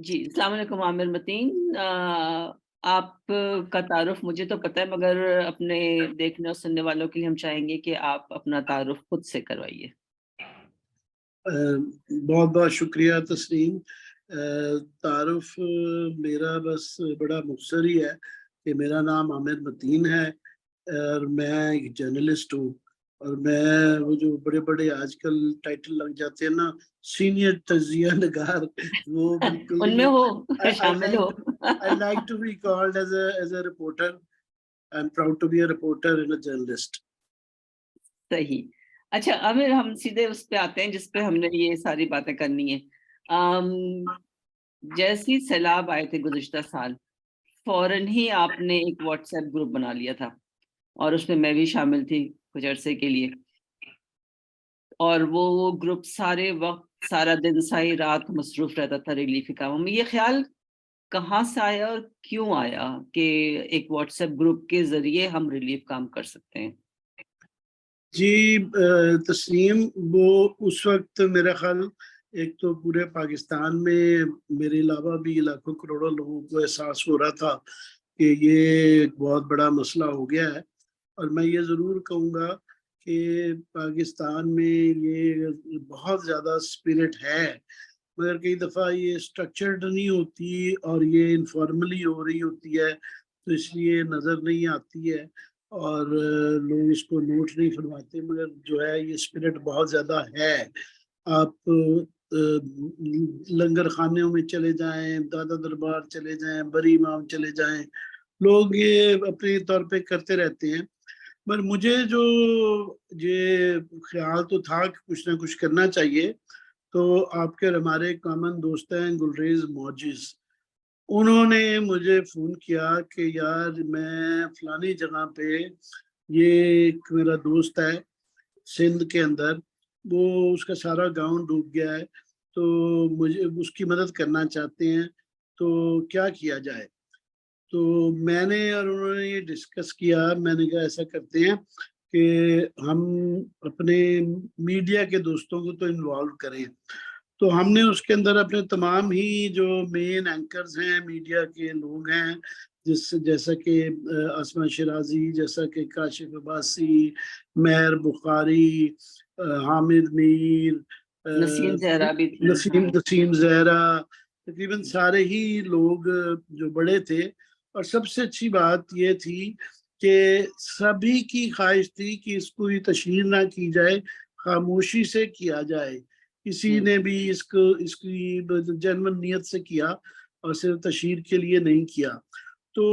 जी, अस्सलाम वालेकुम आमिर मतीन। आपका तारुफ़ मुझे तो पता है, मगर अपने देखने और सुनने वालों के लिए हम चाहेंगे कि आप अपना तारुफ़ खुद से करवाइए। बहुत बहुत शुक्रिया तस्नीम। तारुफ मेरा बस बड़ा मुख्तसर ही है कि मेरा नाम आमिर मतीन है और मैं एक जर्नलिस्ट हूँ। और मैं वो जो बड़े बड़े आजकल टाइटल लग जाते हैं ना, सीनियर तजिया नगार, वो बिल्कुल उनमें नहीं। हो, आई शामिल लाइक हो। I like to be called as a reporter. I am proud to be a reporter and a journalist. सही। अच्छा आमिर, हम सीधे उस पे आते हैं जिस पे हमने ये सारी बातें करनी है। अम, जैसे ही सैलाब आए थे गुज़िश्ता साल, फ़ौरन ही आपने एक व्हाट्सएप ग्रुप बना लिया था और उसमें मैं भी शामिल थी कुछ अरसे के लिए। और वो ग्रुप सारे वक़्त, सारा दिन, सारी रात मसरूफ़ रहता था रिलीफ़ के कामों में। ये ख़्याल कहाँ से आया और क्यों आया कि एक व्हाट्सएप ग्रुप के ज़रिए हम रिलीफ़ काम कर सकते हैं? जी, तस्लीम, वो उस वक्त मेरा ख्याल एक तो पूरे पाकिस्तान में मेरे अलावा भी लाखों करोड़ों लोगों को एहसास हो रहा था कि ये एक बहुत बड़ा मसला हो गया है। और मैं ये ज़रूर कहूँगा कि पाकिस्तान में ये बहुत ज़्यादा स्पिरिट है, मगर कई दफ़ा ये स्ट्रक्चर्ड नहीं होती और ये इनफॉर्मली हो रही होती है, तो इसलिए नज़र नहीं आती है और लोग इसको नोट नहीं फरमाते। मगर जो है ये स्पिरिट बहुत ज़्यादा है। आप लंगर खानों में चले जाएं, दादा दरबार चले जाएं, बरी इमाम चले जाएं, लोग ये अपने तौर पे करते रहते हैं। पर मुझे जो ये ख्याल तो था कि कुछ ना कुछ करना चाहिए, तो आपके और हमारे कॉमन दोस्त हैं गुलरेज मोजिज़, उन्होंने मुझे फ़ोन किया कि यार मैं फलानी जगह पे, ये एक मेरा दोस्त है सिंध के अंदर, वो उसका सारा गाँव डूब गया है, तो मुझे उसकी मदद करना चाहते हैं, तो क्या किया जाए? तो मैंने और उन्होंने ये डिस्कस किया। मैंने कहा ऐसा करते हैं कि हम अपने मीडिया के दोस्तों को तो इन्वॉल्व करें। तो हमने उसके अंदर अपने तमाम ही जो मेन एंकर्स हैं, मीडिया के लोग हैं, जैसा कि आसमा शिराज़ी, जैसा कि काशिफ अब्बासी, मेहर बुखारी, हामिद मीर, नसीम ज़हरा भी थी, नसीम हाँ। नसीम ज़हरा, तकरीबन सारे ही लोग जो बड़े थे। और सबसे अच्छी बात ये थी कि सभी की ख्वाहिश थी कि इसको ये तशहीर ना की जाए, खामोशी से किया जाए। किसी हुँ। ने भी इसको इसकी जेन्युइन नीयत से किया और सिर्फ तशहीर के लिए नहीं किया। तो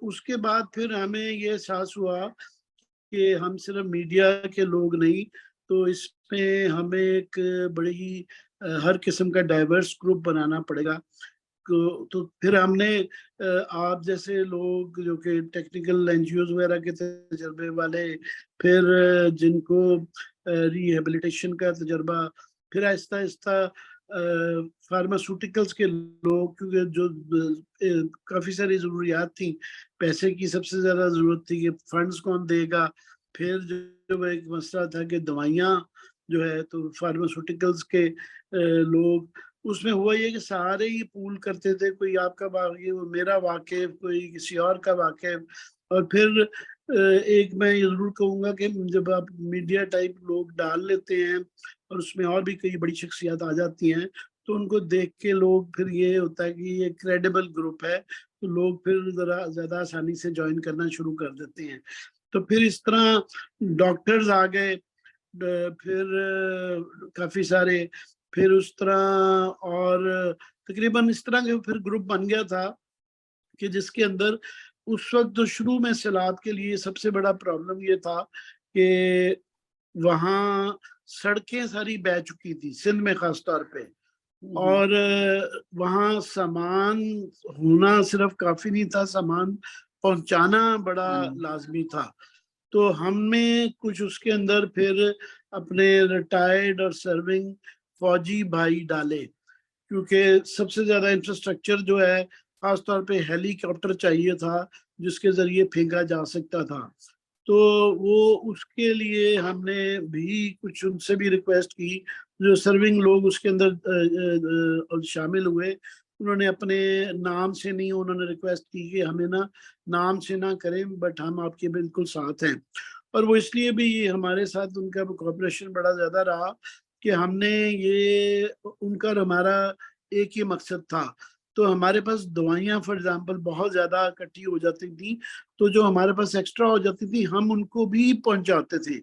उसके बाद फिर हमें ये एहसास हुआ कि हम सिर्फ मीडिया के लोग नहीं, तो इसमें हमें एक बड़ी ही हर किस्म का डाइवर्स ग्रुप बनाना पड़ेगा। तो फिर हमने आप जैसे लोग जो कि टेक्निकल एनजीओज वगैरह के तजर्बे वाले, फिर जिनको रिहेबिलिटेशन का तजर्बा, फिर आहिस्ता आहिस्ता फार्मास्यूटिकल्स के लोग, क्योंकि जो काफ़ी सारी ज़रूरियात थी, पैसे की सबसे ज़्यादा ज़रूरत थी कि फंड्स कौन देगा। फिर जो एक मसला था कि दवाइयाँ जो है, तो फार्मास्यूटिकल्स के लोग, उसमें हुआ ये कि सारे ही पूल करते थे, कोई आपका वाकिफ़, मेरा वाकिफ़, कोई किसी और का वाकिफ़। और फिर एक मैं ये ज़रूर कहूँगा कि जब आप मीडिया टाइप लोग डाल लेते हैं और उसमें और भी कई बड़ी शख्सियत आ जाती हैं, तो उनको देख के लोग, फिर ये होता है कि ये क्रेडिबल ग्रुप है, तो लोग फिर ज़रा ज़्यादा आसानी से जॉइन करना शुरू कर देते हैं। तो फिर इस तरह डॉक्टर्स आ गए, फिर काफ़ी सारे, फिर उस तरह, और तकरीबन इस तरह के फिर ग्रुप बन गया था कि जिसके अंदर उस वक़्त तो शुरू में सैलाब के लिए सबसे बड़ा प्रॉब्लम ये था कि वहाँ सड़कें सारी बह चुकी थी, सिंध में ख़ास तौर पे। हुँ, हुँ। और वहाँ सामान होना सिर्फ़ काफ़ी नहीं था, सामान पहुँचाना बड़ा हाँ। लाज़मी था। तो हमने कुछ उसके अंदर फिर अपने रिटायर्ड और सर्विंग फौजी भाई डाले, क्योंकि सबसे ज़्यादा इंफ्रास्ट्रक्चर जो है, ख़ास तौर पे हेलीकॉप्टर चाहिए था, जिसके ज़रिए फेंका जा सकता था। तो वो उसके लिए हमने भी कुछ उनसे भी रिक्वेस्ट की, जो सर्विंग लोग उसके अंदर शामिल हुए, उन्होंने अपने नाम से नहीं, उन्होंने रिक्वेस्ट की कि हमें ना नाम से ना करें, बट हम आपके बिल्कुल साथ हैं। और वो इसलिए भी हमारे साथ उनका कोऑपरेशन बड़ा ज़्यादा रहा कि हमने ये उनका और हमारा एक ही मकसद था। तो हमारे पास दवाइयाँ फॉर एग्ज़ाम्पल बहुत ज़्यादा इकट्ठी हो जाती थी, तो जो हमारे पास एक्स्ट्रा हो जाती थी, हम उनको भी पहुँचाते थे।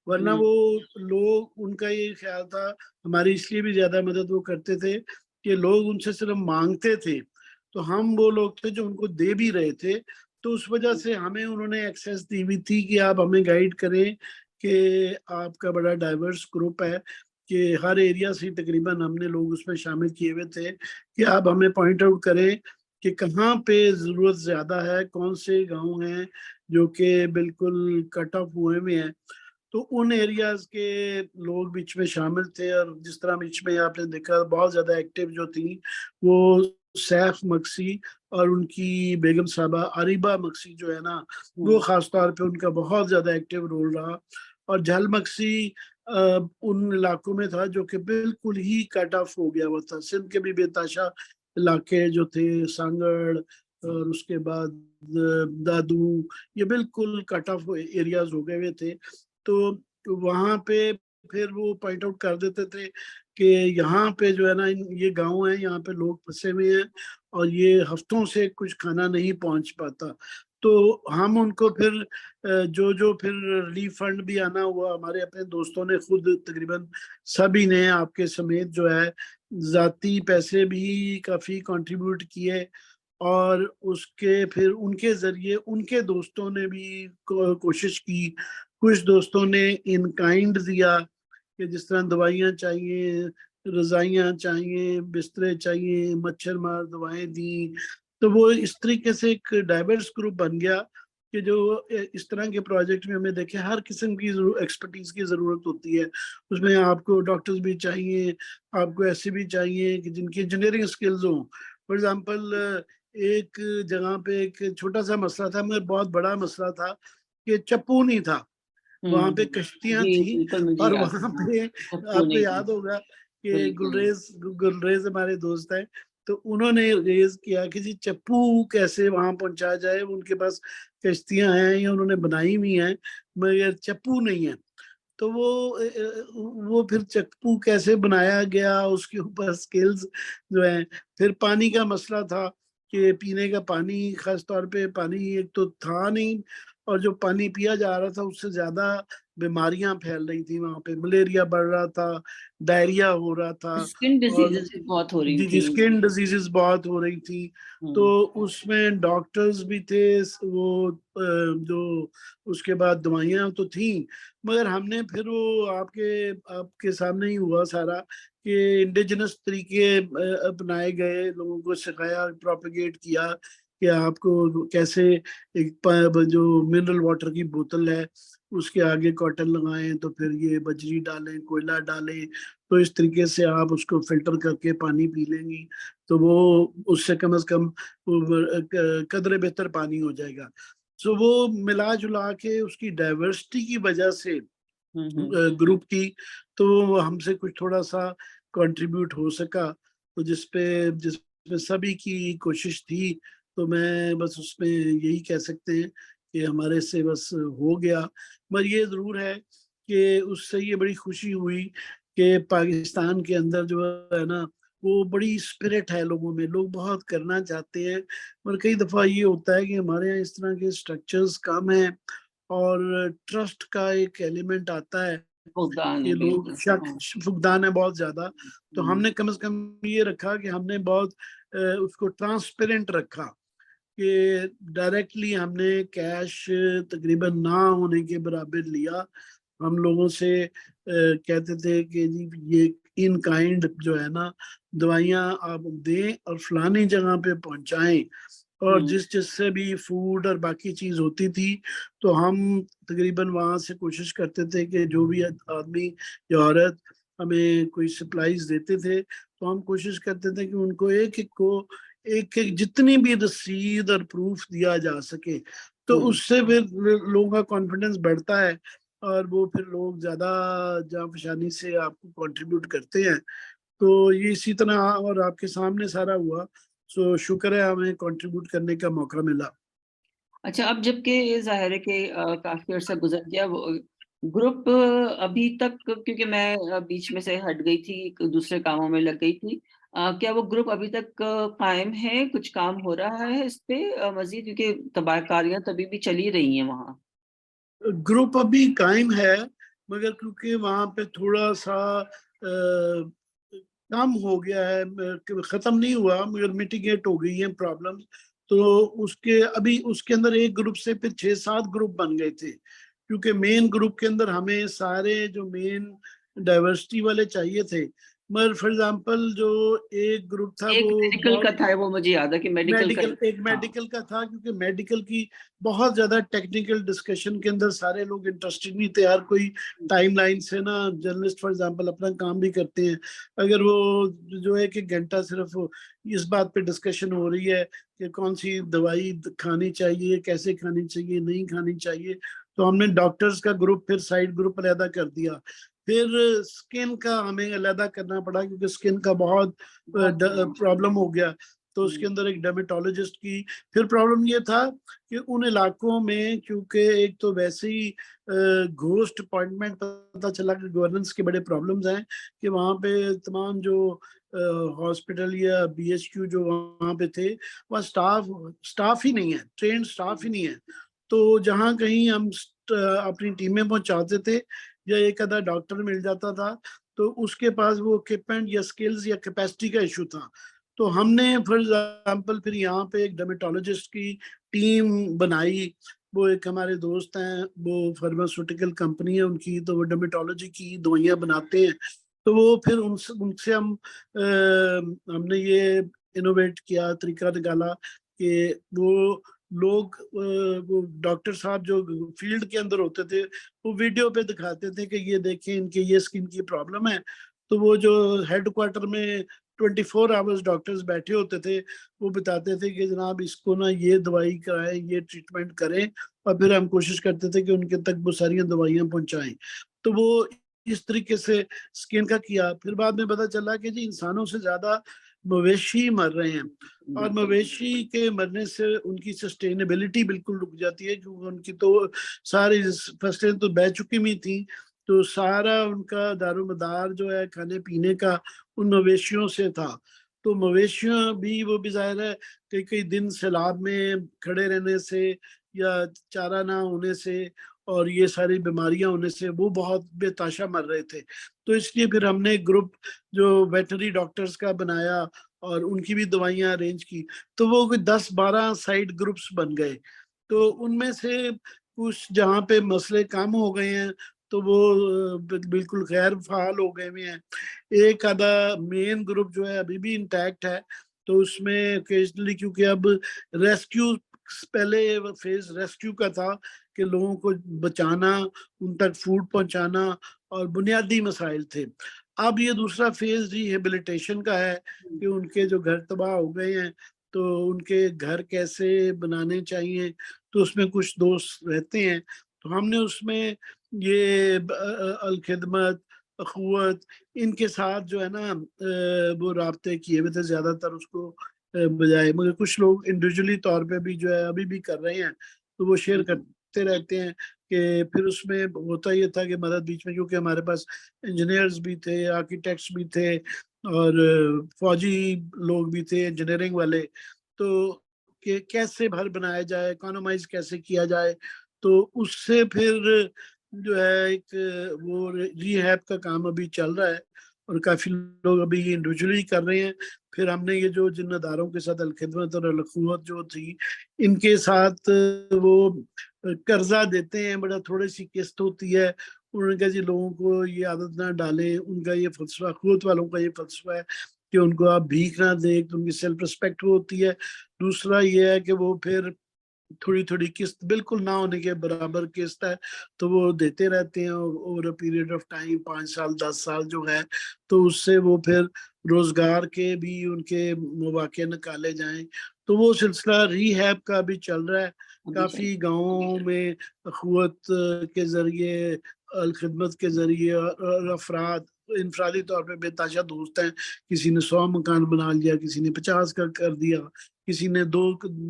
वरना हुँ, वो लोग, उनका ये ख़्याल था, हमारी इसलिए भी ज़्यादा मदद वो करते थे कि लोग उनसे सिर्फ़ माँगते थे, तो हम वो लोग थे जो उनको दे भी रहे थे। तो उस वजह हुँ, से हमें उन्होंने एक्सेस दी हुई थी कि आप हमें गाइड करें कि आपका बड़ा डाइवर्स ग्रुप है, कि हर एरिया से तकरीबन हमने लोग उसमें शामिल किए हुए थे कि आप हमें पॉइंट आउट करें कि कहाँ पे ज़रूरत ज़्यादा है, कौन से गाँव हैं जो कि बिल्कुल कट ऑफ हुए हुए हैं। तो उन एरियाज़ के लोग बीच में शामिल थे, और जिस तरह बीच में आपने देखा बहुत ज़्यादा एक्टिव जो थी, वो सैफ मक्सी और उनकी बेगम साहबा अरीबा मक्सी जो है ना, वो हुँ, ख़ास तौर पे उनका बहुत ज़्यादा एक्टिव रोल रहा। और झल मक्सी उन इलाकों में था जो कि बिल्कुल ही कट ऑफ हो गया हुआ था। सिंध के भी बेताशा इलाके जो थे, सांगड़ और उसके बाद दादू, ये बिल्कुल कट ऑफ एरियाज़ हो गए हुए थे। तो वहाँ पे फिर वो पॉइंट आउट कर देते थे कि यहाँ पे जो है ना, ये गाँव है, यहाँ पे लोग फँसे हुए हैं और ये हफ्तों से कुछ खाना नहीं पहुँच पाता। तो हम उनको फिर जो फिर रिलीफ फंड भी आना हुआ, हमारे अपने दोस्तों ने खुद तकरीबन सभी ने आपके समेत जो है ज़ाती पैसे भी काफ़ी कंट्रीब्यूट किए, और उसके फिर उनके ज़रिए उनके दोस्तों ने भी कोशिश की। कुछ दोस्तों ने इन काइंड दिया कि जिस तरह दवाइयाँ चाहिए, रज़ाइयाँ चाहिए, बिस्तरे चाहिए, मच्छर मार दवाएँ दी। तो वो इस तरीके से एक डाइवर्स ग्रुप बन गया कि जो इस तरह के प्रोजेक्ट में हमें देखें हर किस्म की एक्सपर्टीज़ की ज़रूरत होती है। उसमें आपको डॉक्टर्स भी चाहिए, आपको ऐसे भी चाहिए कि जिनकी इंजीनियरिंग स्किल्स हों। फॉर एग्ज़ाम्पल एक जगह पे एक छोटा-सा मसला था, मगर बहुत बड़ा मसला था कि चप्पू नहीं था। वहाँ हुँ, पे हुँ। कश्तियाँ जी, थी, बिल्कुल मुझे और याद है, वहाँ हाँ, पे चप्पू आपको नहीं था, याद होगा कि बिल्कुल। गुलरेज़ हमारे दोस्त हैं, तो उन्होंने रेज़ किया कि जी चप्पू कैसे वहाँ पहुँचाया जाए? उनके पास कश्तियाँ हैं या उन्होंने बनाई हुई हैं, मगर चप्पू नहीं है। तो वो फिर चप्पू कैसे बनाया गया, उसके ऊपर स्किल्स जो हैं। फिर पानी का मसला था कि पीने का पानी, ख़ास तौर पे पानी एक तो था नहीं, और जो पानी पिया जा रहा था उससे ज़्यादा बीमारियाँ फैल रही थी वहाँ पे। मलेरिया बढ़ रहा था, डायरिया हो रहा था, स्किन और डिसीज़ेज़ भी बहुत हो रही जी, थी। स्किन डिसीज़ेज़ बहुत हो रही थी। तो हुँ, उसमें डॉक्टर्स भी थे, जो उसके बाद दवाइयाँ तो थीं, मगर हमने फिर वो आपके आपके सामने ही हुआ सारा कि इंडिजिनस तरीके अपनाए गए, लोगों को सिखाया, प्रोपेगेट किया कि आपको कैसे एक जो मिनरल वाटर की बोतल है, उसके आगे कॉटन लगाएँ, तो फिर ये बजरी डालें, कोयला डालें, तो इस तरीके से आप उसको फ़िल्टर करके पानी पी लेंगी, तो वो उससे कम से कम कदरे बेहतर पानी हो जाएगा। सो वो मिला-जुला के उसकी डाइवर्सिटी की वजह से हुँ, हुँ। ग्रुप की, तो वो हमसे कुछ थोड़ा-सा कंट्रीब्यूट हो सका, तो जिसमें सभी की कोशिश थी, तो मैं बस उसमें यही कह सकते हैं कि हमारे से बस हो गया। मगर ये ज़रूर है कि उससे ये बड़ी खुशी हुई कि पाकिस्तान के अंदर जो है ना, वो बड़ी स्पिरिट है लोगों में, लोग बहुत करना चाहते हैं। पर कई दफ़ा ये होता है कि हमारे यहाँ इस तरह के स्ट्रक्चर्स कम हैं, और ट्रस्ट का एक एलिमेंट आता है फुक़दान कि है लोग बिल्कुल। हाँ। फुकदान है बहुत ज़्यादा। तो हुँ, हमने कम से कम ये रखा कि हमने बहुत उसको ट्रांसपेरेंट रखा कि डायरेक्टली हमने कैश तकरीबन ना होने के बराबर लिया। हम लोगों से कहते थे कि जी ये इन काइंड जो है ना, दवाइयाँ आप दें और फलानी जगह पे पहुँचाएँ। और हुँ, जिससे भी फूड और बाकी चीज़ होती थी, तो हम तकरीबन वहाँ से कोशिश करते थे कि जो भी आदमी या औरत हमें कोई सप्लाइज़ देते थे, तो हम कोशिश करते थे कि उनको एक-एक को एक-एक जितनी भी रसीद और प्रूफ़ दिया जा सके, तो हुँ। उससे फिर लोगों का कॉन्फिडेंस बढ़ता है, और वो फिर लोग ज़्यादा जाँ-फ़शानी से आपको कंट्रीब्यूट करते हैं। तो ये इसी तरह और आपके सामने सारा हुआ। सो शुक्र है हमें कंट्रीब्यूट करने का मौका मिला। अच्छा, अब जबकि ज़ाहिर है कि काफ़ी अरसा गुज़र गया, वो ग्रुप अभी तक, क्योंकि मैं बीच में से हट गई थी, दूसरे कामों में लग गई थी। क्या वो ग्रुप अभी तक कायम है? कुछ काम हो रहा है इस पे मज़ीद? क्योंकि तबाहकारियाँ तो अभी भी चल ही रही हैं वहाँ। ग्रुप अभी कायम है, मगर क्योंकि वहाँ पे थोड़ा सा कम हो गया है, खत्म नहीं हुआ मगर मिटिगेट हो गई है प्रॉब्लम्स। तो उसके अभी उसके अंदर एक ग्रुप से फिर 6-7 ग्रुप बन गए थे, क्योंकि मेन ग्रुप के अंदर हमें सारे जो मेन डाइवर्सिटी वाले चाहिए थे। मगर फॉर एग्जांपल जो एक ग्रुप था एक वो मेडिकल का था, वो मुझे याद है कि मेडिकल का। एक हाँ। मेडिकल का था, क्योंकि मेडिकल की बहुत ज्यादा टेक्निकल डिस्कशन के अंदर सारे लोग इंटरेस्टेड नहीं थे। हर कोई टाइमलाइन से ना, जर्नलिस्ट फॉर एग्जांपल अपना काम भी करते हैं, अगर वो जो है कि घंटा सिर्फ इस बात पे डिस्कशन हो रही है कि कौन सी दवाई खानी चाहिए, कैसे खानी चाहिए, नहीं खानी चाहिए, तो हमने डॉक्टर्स का ग्रुप फिर साइड ग्रुप अलहदा कर दिया। फिर स्किन का हमें अलहदा करना पड़ा, क्योंकि स्किन का बहुत बहुत प्रॉब्लम हो गया। तो उसके हुँ। अंदर एक डर्मेटोलॉजिस्ट की फिर प्रॉब्लम ये था कि उन इलाकों में, क्योंकि एक तो वैसे ही घोस्ट अपॉइंटमेंट, पता चला कि गवर्नेंस के बड़े प्रॉब्लम्स हैं कि वहाँ पे तमाम जो हॉस्पिटल या बीएचक्यू जो वहाँ पे थे, वहाँ स्टाफ ही नहीं है, ट्रेन स्टाफ ही नहीं है। तो जहाँ कहीं हम अपनी टीमें पहुंचाते थे या एक आधा डॉक्टर मिल जाता था, तो उसके पास वो इक्विपमेंट या स्किल्स या कैपेसिटी का इशू था। तो हमने फॉर एग्जाम्पल फिर यहाँ पे एक डर्मेटोलॉजिस्ट की टीम बनाई। वो एक हमारे दोस्त हैं, वो फार्मास्यूटिकल कंपनी है उनकी, तो वो डर्मेटोलॉजी की दवाइयाँ बनाते हैं। तो वो फिर उनसे उनसे हमने ये इनोवेट किया, तरीका निकाला कि वो लोग वो डॉक्टर साहब जो फील्ड के अंदर होते थे, वो वीडियो पे दिखाते थे कि ये देखें इनके ये स्किन की प्रॉब्लम है। तो वो जो हेडक्वार्टर में 24 आवर्स डॉक्टर्स बैठे होते थे, वो बताते थे कि जनाब इसको ना ये दवाई कराएं, ये ट्रीटमेंट करें, और फिर हम कोशिश करते थे कि उनके तक वो सारी दवाइयां पहुंचाएं। तो वो इस तरीके से स्किन का किया। फिर बाद में पता चला कि जी इंसानों से ज्यादा मवेशी मर रहे हैं, और बिल्कुल। मवेशी के मरने से उनकी सस्टेनेबिलिटी बिल्कुल रुक जाती है, क्योंकि उनकी तो सारी फसलें तो बह चुकी हुई थी। तो सारा उनका दारोमदार जो है खाने पीने का उन मवेशियों से था। तो मवेशियां भी वो भी ज़ाहिर है कई कई दिन सैलाब में खड़े रहने से या चारा ना होने से और ये सारी बीमारियां होने से वो बहुत बेताशा मर रहे थे। तो इसलिए फिर हमने एक ग्रुप जो वेटनरी डॉक्टर्स का बनाया और उनकी भी दवाइयां अरेंज की। तो वो कोई 10-12 साइड ग्रुप्स बन गए। तो उनमें से कुछ जहाँ पे मसले कम हो गए हैं, तो वो बिल्कुल गैर फाल हो गए हुए हैं। एक आधा मेन ग्रुप जो है अभी भी इंटैक्ट है। तो उसमें ओकेजनली, क्योंकि अब रेस्क्यू, पहले फेज रेस्क्यू का था कि लोगों को बचाना, उन तक फूड पहुंचाना और बुनियादी मसाइल थे। अब ये दूसरा फेज रिहेबिलिटेशन का है कि उनके जो घर तबाह हो गए हैं, तो उनके घर कैसे बनाने चाहिए। तो उसमें कुछ दोस्त रहते हैं, तो हमने उसमें ये अल खिदमत, अखुवत, इनके साथ जो है ना वो राब्ते किए हुए थे ज्यादातर उसको बजाय। मगर कुछ लोग इंडिविजुअली तौर पे भी जो है अभी भी कर रहे हैं, तो वो शेयर करते रहते हैं। कि फिर उसमें होता ये था कि मदद बीच में, क्योंकि हमारे पास इंजीनियर्स भी थे, आर्किटेक्ट्स भी थे और फौजी लोग भी थे, इंजीनियरिंग वाले। तो कि कैसे घर बनाया जाए, इकोनोमाइज कैसे किया जाए। तो उससे फिर जो है एक वो रिहैब का काम अभी चल रहा है, और काफी लोग अभी ये इंडिविजुअली कर रहे हैं। फिर हमने ये जो जिन अदारों के साथ अलखिदमत और अलखुवत जो थी, इनके साथ वो कर्जा देते हैं, बड़ा थोड़ी सी किस्त होती है। उन्होंने कहा जी लोगों को ये आदत ना डालें, उनका ये फलसफा, अखुवत वालों का ये फलसफा है कि उनको आप भीख ना दें, तो उनकी सेल्फ रिस्पेक्ट होती है। दूसरा ये है कि वो फिर थोड़ी थोड़ी किस्त, बिल्कुल ना होने के बराबर किस्त है, तो वो देते रहते हैं over a period of time, 5 साल 10 साल जो है। तो उससे वो फिर रोजगार के भी उनके मौके निकाले जाएं। तो वो सिलसिला रिहैब का भी चल रहा है। अभी चल काफ़ी गाँवों में अख़ुवत के ज़रिए, अल-ख़िदमत के ज़रिए और अफ़राद इनफ़रादी तौर पे बेताशा दोस्त हैं। किसी ने 100 मकान बना लिया, किसी ने 50 का कर दिया, किसी ने 2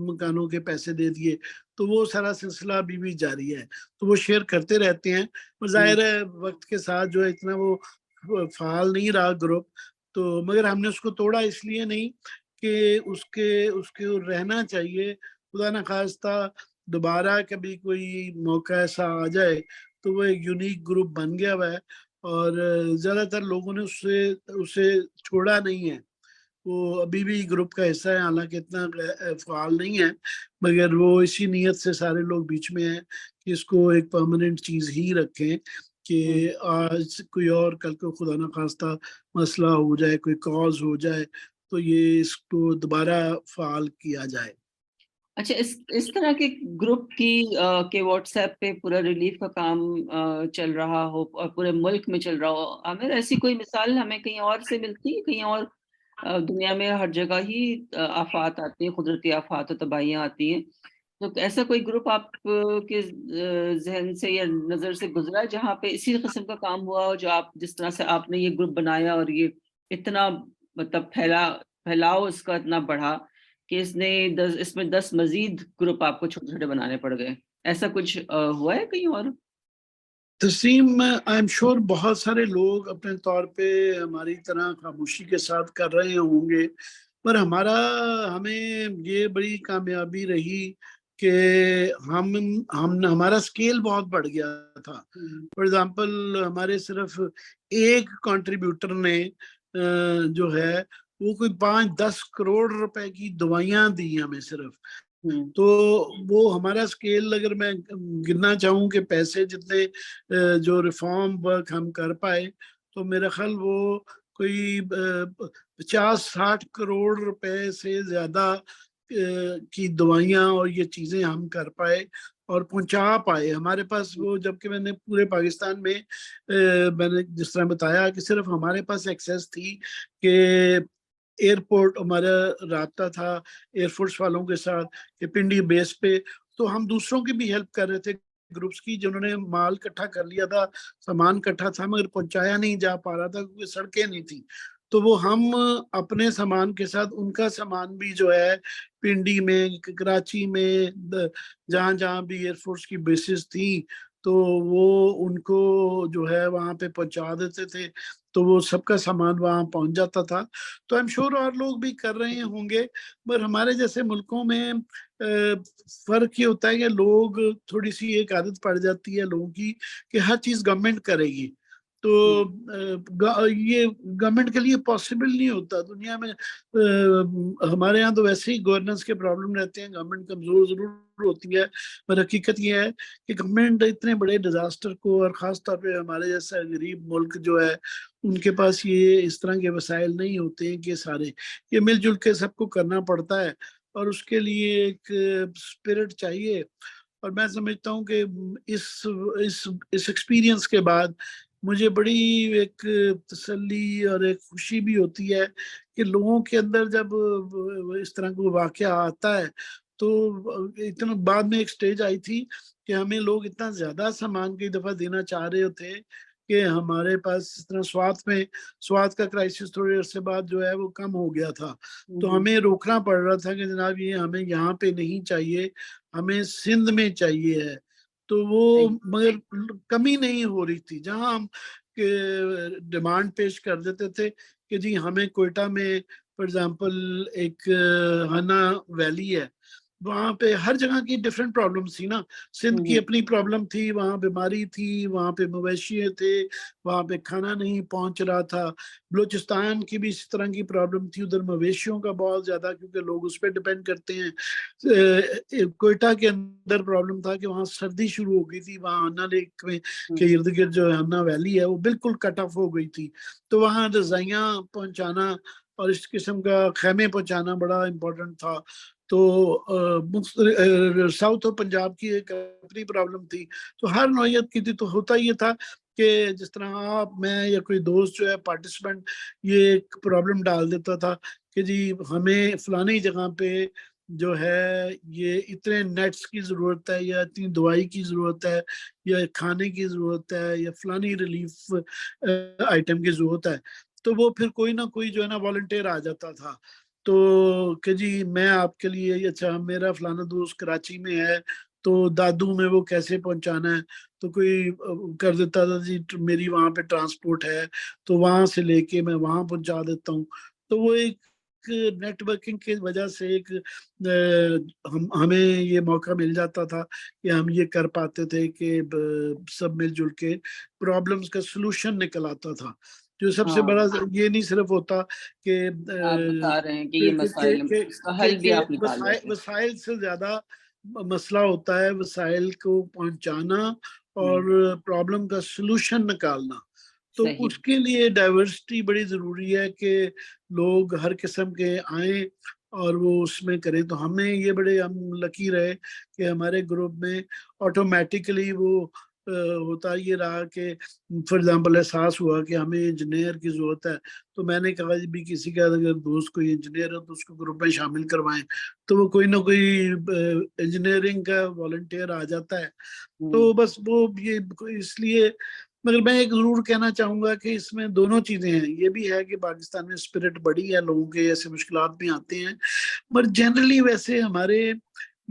मकानों के पैसे दे दिए। तो वो सारा सिलसिला अभी भी जारी है। तो वो शेयर करते रहते हैं। और हुँ, ज़ाहिर है वक़्त के साथ जो है इतना वो फ़ाल नहीं रहा ग्रुप। तो मगर हमने उसको तोड़ा इसलिए नहीं कि उसके उसके रहना चाहिए। खुदा न ख़ास्ता दोबारा कभी कोई मौका ऐसा आ जाए, तो वो एक यूनिक ग्रुप बन गया हुआ है और ज़्यादातर लोगों ने उसे उसे छोड़ा नहीं है। वो अभी भी ग्रुप का हिस्सा है, हालाँकि इतना फ़ाल नहीं है, मगर वो इसी नियत से सारे लोग बीच में हैं कि इसको एक परमानेंट चीज़ ही रखें हुँ। कि आज कोई और कल को खुदा न ख़ास्ता मसला हो जाए, कोई कॉज़ हो जाए, तो ये इसको दोबारा फ़ाल किया जाए। अच्छा, इस तरह के ग्रुप के व्हाट्सएप पे पूरा रिलीफ का काम चल रहा हो और पूरे मुल्क में चल रहा हो, आमिर ऐसी कोई मिसाल हमें कहीं और से मिलती है? कहीं और दुनिया में हर जगह ही आफ़ात आती हैं, कुदरती आफ़ात और तबाहियाँ आती हैं। तो ऐसा कोई ग्रुप आप के ज़हन से या नज़र से गुज़रा है जहाँ पे इसी किस्म का काम हुआ हो, जो आप जिस तरह से आपने ये ग्रुप बनाया और ये इतना मतलब फैलाव इसका इतना बढ़ा कि इसमें 10 मज़ीद ग्रुप आपको छोटे-छोटे बनाने पड़ गए। ऐसा कुछ हुआ है कहीं और? तस्लीम आई एम श्योर बहुत सारे लोग अपने तौर पे हमारी तरह खामोशी के साथ कर रहे होंगे, पर हमें ये बड़ी कामयाबी रही कि हम हमारा स्केल बहुत बढ़ गया था। हुँ, फॉर एग्ज़ाम्पल हमारे सिर्फ़ एक कंट्रीब्यूटर ने जो है वो कोई 5-10 करोड़ रुपए की दवाइयाँ दी हमें सिर्फ़। हुँ, तो वो हमारा स्केल अगर मैं गिनना चाहूँ कि पैसे जितने जो रिफ़ॉर्म वर्क हम कर पाए, तो मेरा ख़्याल वो कोई 50-60 करोड़ रुपए से ज़्यादा की दवाइयाँ और ये चीज़ें हम कर पाए और पहुँचा पाए। हमारे पास वो जबकि मैंने पूरे पाकिस्तान में मैंने जिस तरह बताया कि सिर्फ़ हमारे पास एक्सेस थी कि एयरपोर्ट हमारा राब्ता था एयरफोर्स वालों के साथ कि पिंडी बेस पे, तो हम दूसरों की भी हेल्प कर रहे थे ग्रुप्स की जिन्होंने माल इकट्ठा कर लिया था, सामान इकट्ठा था मगर पहुँचाया नहीं जा पा रहा था क्योंकि सड़कें नहीं थी। तो वो हम अपने सामान के साथ उनका सामान भी जो है पिंडी में, कराची में जहाँ-जहाँ भी एयरफोर्स की बेसेस थी, तो वो उनको जो है वहाँ पे पहुँचा देते थे। तो वो सबका सामान वहाँ पहुँच जाता था। तो आई एम श्योर और लोग भी कर रहे होंगे, पर हमारे जैसे मुल्कों में फ़र्क ये होता है कि लोग थोड़ी-सी एक आदत पड़ जाती है लोगों की कि हर चीज़ गवर्नमेंट करेगी। तो हुँ, ये गवर्नमेंट के लिए पॉसिबल नहीं होता। दुनिया में हमारे यहाँ तो वैसे ही गवर्नेंस के प्रॉब्लम रहते हैं, गवर्नमेंट कमज़ोर ज़रूर होती है, पर हकीकत ये है कि गवर्नमेंट इतने बड़े डिज़ास्टर को और ख़ास तौर पे हमारे जैसा गरीब मुल्क जो है उनके पास ये इस तरह के वसाइल नहीं होते हैं कि सारे ये मिल-जुल के सबको करना पड़ता है और उसके लिए एक स्पिरिट चाहिए और मैं समझता हूँ कि इस एक्सपीरियंस के बाद मुझे बड़ी एक तसल्ली और एक खुशी भी होती है कि लोगों के अंदर जब इस तरह का वाक़या आता है, तो इतना बाद में एक स्टेज आई थी कि हमें लोग इतना ज़्यादा सामान कई दफ़ा देना चाह रहे थे कि हमारे पास इस तरह स्वाद का क्राइसिस थोड़े अरसे बाद जो है वो कम हो गया था। हुँ, तो हुँ, हमें रोकना पड़ रहा था कि जनाब ये हमें यहाँ पे नहीं चाहिए, हमें सिंध में चाहिए है। तो वो सही, मगर कमी नहीं हो रही थी। जहाँ हम डिमांड पेश कर देते थे कि जी हमें क्वेटा में फॉर एग्ज़ाम्पल एक हना वैली है। वहाँ पे हर जगह की डिफरेंट प्रॉब्लम्स थी ना। सिंध हुँ, की हुँ, अपनी प्रॉब्लम थी, वहाँ बीमारी थी, वहाँ पे मवेशी थे, वहाँ पे खाना नहीं पहुँच रहा था। बलूचिस्तान की भी इसी तरह की प्रॉब्लम थी, उधर मवेशियों का बहुत ज़्यादा क्योंकि लोग उस पे डिपेंड करते हैं। क्वेटा के अंदर प्रॉब्लम था कि वहाँ सर्दी शुरू हो गई थी, वहाँ अन्ना लेक में हुँ, के इर्द-गिर्द जो अन्ना वैली है, वो बिल्कुल कट ऑफ हो गई थी। तो वहाँ रज़ाइयाँ पहुँचाना और इस किस्म का ख़ैमे पहुँचाना बड़ा इम्पोर्टेंट था। तो साउथ ऑफ पंजाब की एक अपनी प्रॉब्लम थी। तो हर नौइयत की थी, तो होता ये था कि जिस तरह आप, मैं या कोई दोस्त जो है पार्टिसिपेंट ये एक प्रॉब्लम डाल देता था कि जी हमें फलानी जगह पे जो है ये इतने नेट्स की जरूरत है, या इतनी दवाई की जरूरत है, या खाने की जरूरत है, या फलानी रिलीफ आइटम की जरूरत है, तो वो फिर कोई ना कोई जो है ना वॉलंटियर आ जाता था। तो कि जी मैं आपके लिए, अच्छा मेरा फलाना दोस्त कराची में है, तो दादू में वो कैसे पहुंचाना है, तो कोई कर देता था जी मेरी वहां पे ट्रांसपोर्ट है, तो वहां से लेके मैं वहां पहुंचा देता हूँ। तो वो एक नेटवर्किंग की वजह से एक हम हमें ये मौका मिल जाता था कि हम ये कर पाते थे कि सब मिलजुल के प्रॉब्लम्स का सलूशन निकल आता था। जो सबसे बड़ा हाँ, ये नहीं सिर्फ होता कि आप बता रहे हैं कि ये मसाइल हैं, इसका हल भी आप निकाल लेते हैं। वसाइल से ज्यादा मसला होता है वसाइल को पहुंचाना और हम्म, प्रॉब्लम का सलूशन निकालना। तो सही। उसके लिए डाइवर्सिटी बड़ी जरूरी है कि लोग हर किस्म के आए और वो उसमें करें। तो हमें ये बड़े हम लकी रहे कि हमारे ग्रुप में ऑटोमेटिकली वो होता ये रहा कि फॉर एग्जांपल एहसास हुआ कि हमें इंजीनियर की जरूरत है, तो मैंने कहा जी भी किसी का अगर दोस्त कोई इंजीनियर है तो उसको ग्रुप में शामिल करवाएं। तो वो कोई ना कोई इंजीनियरिंग का वॉलंटियर आ जाता है। तो हम्म, बस वो ये इसलिए, मगर मैं एक जरूर कहना चाहूंगा कि इसमें दोनों चीजें हैं। ये भी है कि पाकिस्तान में स्पिरिट बड़ी है, लोगों के ऐसे मुश्किलात भी आते हैं, पर जनरली वैसे हमारे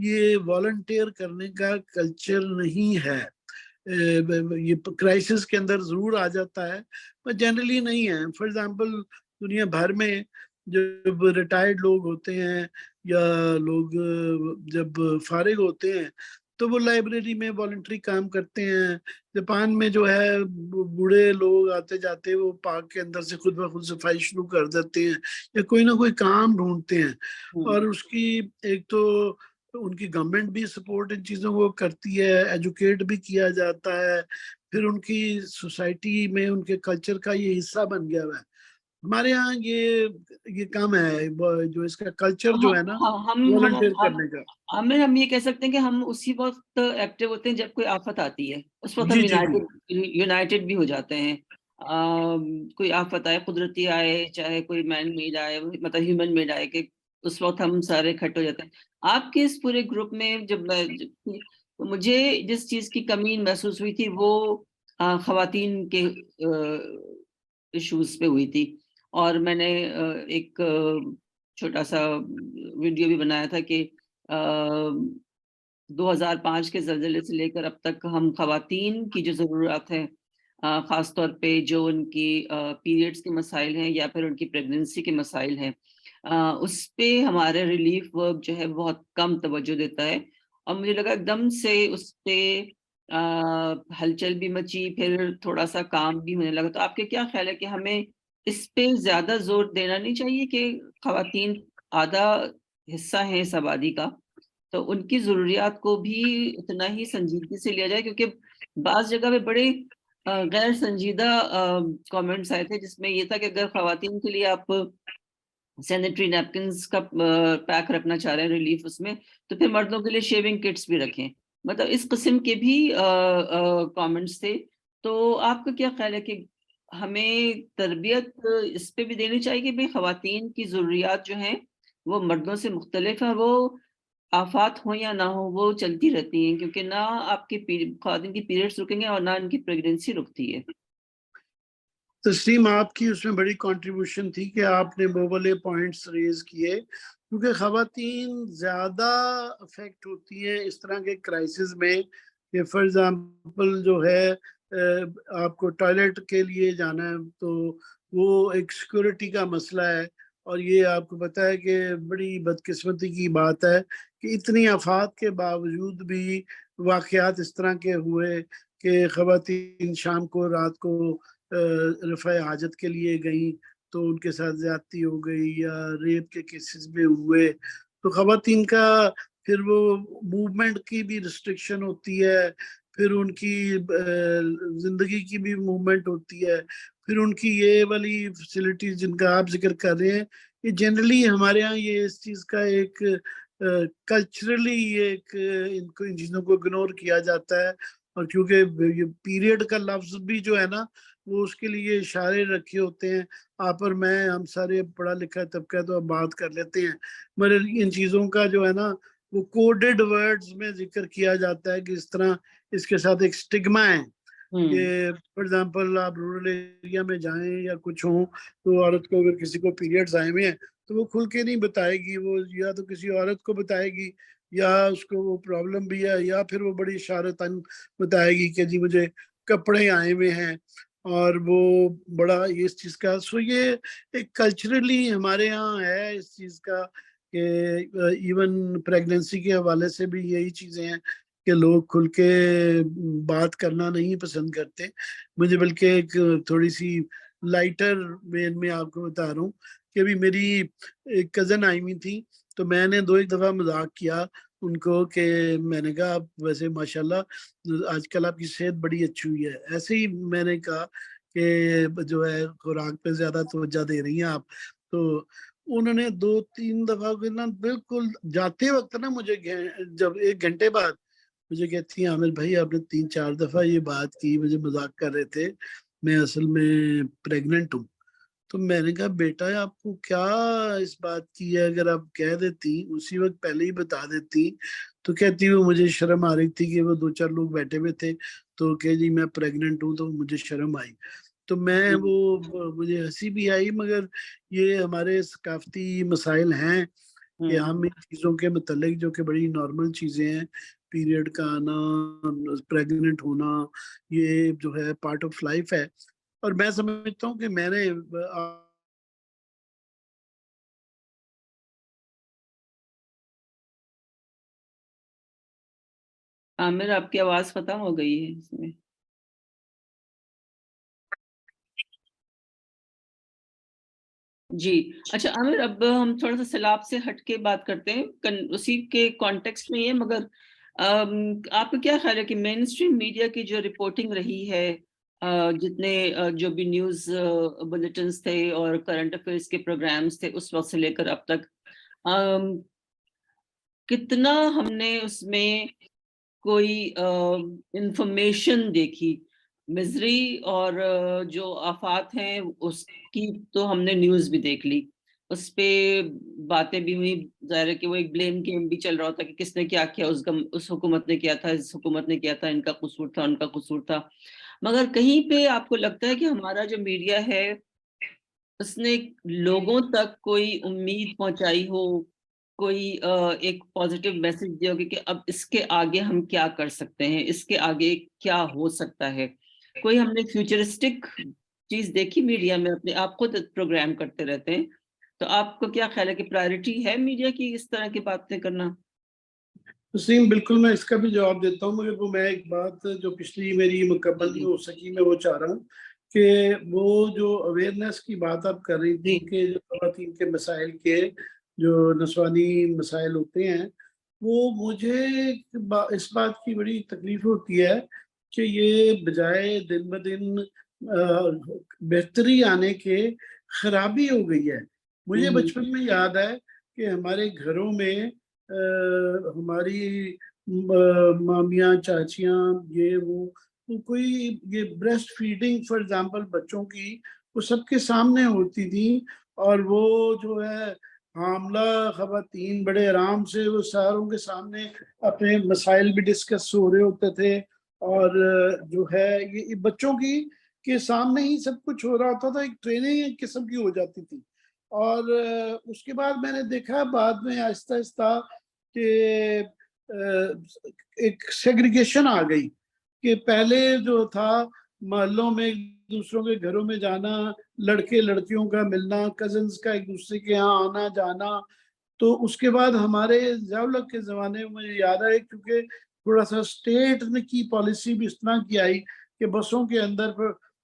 ये वॉलंटियर करने का कल्चर नहीं है। ये क्राइसिस के अंदर जरूर आ जाता है, पर जनरली नहीं है। फॉर एग्जांपल दुनिया भर में जब रिटायर्ड लोग होते हैं या लोग जब फारिग होते हैं, तो वो लाइब्रेरी में वॉलंटरी काम करते हैं। जापान में जो है बूढ़े लोग आते जाते वो पार्क के अंदर से खुद ब खुद सफाई शुरू कर देते हैं या कोई ना कोई काम ढूंढते हैं। और हम्म, उसकी एक तो उनकी गवर्नमेंट भी सपोर्ट इन चीज़ों को करती है, एजुकेट भी किया जाता है, फिर उनकी सोसाइटी में उनके कल्चर का ये हिस्सा बन गया हुआ है। हमारे यहाँ ये कम है जो इसका कल्चर जो है हम ना वॉलंटियर हम करने का। हम ये कह सकते हैं कि हम उसी वक्त एक्टिव होते हैं जब कोई आफत आती है, उस वक्त हम जी जी जी। यूनाइटेड यूनाइटेड भी हो जाते हैं। कोई आफत आए, कुदरती आए, चाहे कोई मैन मेड आए, मतलब ह्यूमन मेड आए, कि उस वक्त हम सारे इकट्ठे हो जाते हैं। आपके इस पूरे ग्रुप में तो मुझे जिस चीज की कमी महसूस हुई थी वो खवातीन के इश्यूज पे हुई थी। और मैंने एक छोटा सा वीडियो भी बनाया था कि 2005 के ज़लज़ले से लेकर अब तक हम ख़वातीन की जो ज़रूरत है, ख़ास तौर पे जो उनकी पीरियड्स के मसाइल हैं या फिर उनकी प्रेगनेंसी के मसाइल हैं, उस पे हमारे रिलीफ वर्क जो है बहुत कम तवज्जो देता है। और मुझे लगा एकदम से उस पे हलचल भी मची, फिर थोड़ा-सा काम भी होने लगा। तो आपके क्या ख़्याल है कि हमें इस पे ज़्यादा ज़ोर देना नहीं चाहिए कि ख़वातीन आधा हिस्सा हैं इस आबादी का, तो उनकी ज़रूरियात को भी उतना ही संजीदगी से लिया जाए? क्योंकि बाज़ जगह पे बड़े गैर संजीदा कमेंट्स आए थे जिसमें ये था कि अगर ख़वातीन के लिए आप सैनिटरी नैपकिन्स का पैक रखना चाह रहे हैं रिलीफ उसमें, तो फिर मर्दों के लिए शेविंग किट्स भी रखें। मतलब इस किस्म के भी कमेंट्स थे। तो आपका क्या ख़्याल है कि हमें तरबियत इस पे भी देनी चाहिए कि भई ख़वातीन की ज़रूरियात जो हैं, वो मर्दों से मुख्तलिफ हैं, वो आफ़ात हो या ना हो, वो चलती रहती हैं, क्योंकि ना आपके ख़वातीन की पीरियड्स रुकेंगे और ना उनकी प्रेगनेंसी रुकती है। तस्लीम आपकी उसमें बड़ी कंट्रीब्यूशन थी कि आपने वो वाले पॉइंट्स रेज किए, क्योंकि खवातीन ज़्यादा अफेक्ट होती हैं इस तरह के क्राइसिस में। कि फॉर एग्जांपल जो है आपको टॉयलेट के लिए जाना है, तो वो एक सिक्योरिटी का मसला है। और ये आपको पता है कि बड़ी बदकिस्मती की बात है कि इतनी आफात के बावजूद भी वाक़यात इस तरह के हुए कि खवातीन शाम को रात को रफ़ा हाजत के लिए गई, तो उनके साथ ज़्यादती हो गई या रेप के केसेस भी हुए। तो ख़वातीन का फिर वो मूवमेंट की भी रिस्ट्रिक्शन होती है, फिर उनकी ज़िंदगी की भी मूवमेंट होती है, फिर उनकी ये वाली फैसिलिटीज़ जिनका आप ज़िक्र कर रहे हैं, ये जनरली हमारे यहाँ ये इस चीज़ का एक कल्चरली ये एक इनको इन चीज़ों को इग्नोर किया जाता है। और क्योंकि ये पीरियड का लफ्ज भी जो है ना वो उसके लिए इशारे रखे होते हैं। आप और मैं, हम सारे पढ़ा लिखा तबका तो अब बात कर लेते हैं, मगर इन चीज़ों का जो है ना वो कोडेड वर्ड्स में जिक्र किया जाता है कि इस तरह इसके साथ एक स्टिग्मा है कि फॉर एग्जांपल आप रूरल एरिया में जाएं या कुछ हो तो औरत को अगर किसी को पीरियड्स आए हुए हैं तो वो खुल के नहीं बताएगी, वो या तो किसी औरत को बताएगी या उसको वो प्रॉब्लम भी है, या फिर वो बड़ी इशारतन बताएगी कि जी मुझे कपड़े आए हुए हैं। और वो बड़ा ये इस चीज़ का सो ये एक कल्चरली हमारे यहाँ है इस चीज़ का कि इवन प्रेगनेंसी के हवाले से भी यही चीज़ें हैं कि लोग खुल के बात करना नहीं पसंद करते। मुझे बल्कि एक थोड़ी-सी लाइटर वेन में आपको बता रहा हूँ कि अभी मेरी एक कज़न आई हुई थी, तो मैंने 2-1 दफ़ा मज़ाक किया उनको कि मैंने कहा आप वैसे माशाल्लाह आजकल आपकी सेहत बड़ी अच्छी हुई है। ऐसे ही मैंने कहा कि जो है खुराक पे ज़्यादा तवज्जो दे रही हैं आप। तो उन्होंने 2-3 दफ़ा के ना बिल्कुल जाते वक़्त ना मुझे जब 1 घंटे बाद मुझे कहती हैं आमिर भाई आपने 3-4 दफ़ा ये बात की, मुझे मज़ाक कर रहे थे, मैं असल में प्रेग्नेंट हूँ। तो मैंने कहा बेटा आपको क्या इस बात की है, अगर आप कह देती उसी वक़्त पहले ही बता देती। तो कहती वो मुझे शर्म आ रही थी कि वो 2-4 लोग बैठे हुए थे, तो कहे जी मैं प्रेग्नेंट हूँ तो मुझे शर्म आई। तो मैं वो मुझे हँसी भी आई, मगर ये हमारे सकाफ़ती मसाइल हैं कि हम इन चीज़ों के मुतल्लिक जो कि बड़ी नॉर्मल चीज़ें हैं, पीरियड का आना, प्रेग्नेंट होना, ये जो है पार्ट ऑफ लाइफ है। और मैं समझता हूँ कि मैंने आमिर आपकी आवाज खत्म हो गई है इसमें। जी। अच्छा आमिर, अब हम थोड़ा-सा सैलाब से हट के बात करते हैं, उसी के कॉन्टेक्स्ट में ही है, मगर आपका क्या ख्याल है कि मेन स्ट्रीम मीडिया की जो रिपोर्टिंग रही है, जितने जो भी न्यूज़ बुलेटिन्स थे और करंट अफेयर्स के प्रोग्राम्स थे उस वक़्त से लेकर अब तक, अम, कितना हमने उसमें कोई इंफॉर्मेशन देखी? मिज़री और जो आफ़ात हैं उसकी तो हमने न्यूज़ भी देख ली। उसपे बातें भी हुई, ज़ाहिर है कि वो एक ब्लेम गेम भी चल रहा होता है कि किसने क्या किया, उस हुकूमत ने किया था, इस हुकूमत ने किया था, इनका कसूर था, उनका कसूर था। मगर कहीं पे आपको लगता है कि हमारा जो मीडिया है, उसने लोगों तक कोई उम्मीद पहुँचाई हो, कोई एक पॉज़िटिव मैसेज दिया हो कि अब इसके आगे हम क्या कर सकते हैं, इसके आगे क्या हो सकता है? कोई हमने फ्यूचरिस्टिक चीज़ देखी मीडिया में? अपने आप खुद प्रोग्राम करते रहते हैं, तो आपको क्या ख़्याल है कि प्रायोरिटी है मीडिया की इस तरह की बातें करना? तस्लीम बिल्कुल मैं इसका भी जवाब देता हूँ, मगर वो मैं एक बात जो पिछली मेरी मुकम्मल नहीं जी, हो सकी मैं वो चाह रहा हूँ कि वो जो अवेयरनेस की बात आप कर रही जी। थी कि जो ख़वातीन के मसाइल के जो नस्वानी मसाइल होते हैं, वो मुझे इस बात की बड़ी तकलीफ होती है कि ये बजाय दिन ब दिन बेहतरी आने के खराबी हो गई है। हुँ, मुझे हुँ। बचपन में याद है कि हमारे घरों में हमारी मामियाँ, चाचियाँ, ये वो कोई ये ब्रेस्ट फीडिंग फॉर एग्ज़ाम्पल बच्चों की, वो सबके सामने होती थी। और वो जो है हामला ख़वातीन बड़े आराम से वो सारों के सामने अपने मसाइल भी डिस्कस हो रहे होते थे। और जो है ये बच्चों की के सामने ही सब कुछ हो रहा होता था, एक ट्रेनिंग एक किस्म की हो जाती थी। और उसके बाद मैंने देखा बाद में आहिस्ता-आहिस्ता कि एक सेग्रीगेशन आ गई कि पहले जो था मोहल्लों में एक-दूसरों के घरों में जाना, लड़के-लड़कियों का मिलना, कज़िन्स का एक-दूसरे के यहाँ आना-जाना। तो उसके बाद हमारे ज़िया-उल-हक के ज़माने में मुझे याद है, क्योंकि थोड़ा-सा स्टेट ने की पॉलिसी भी इस तरह की आई कि बसों के अंदर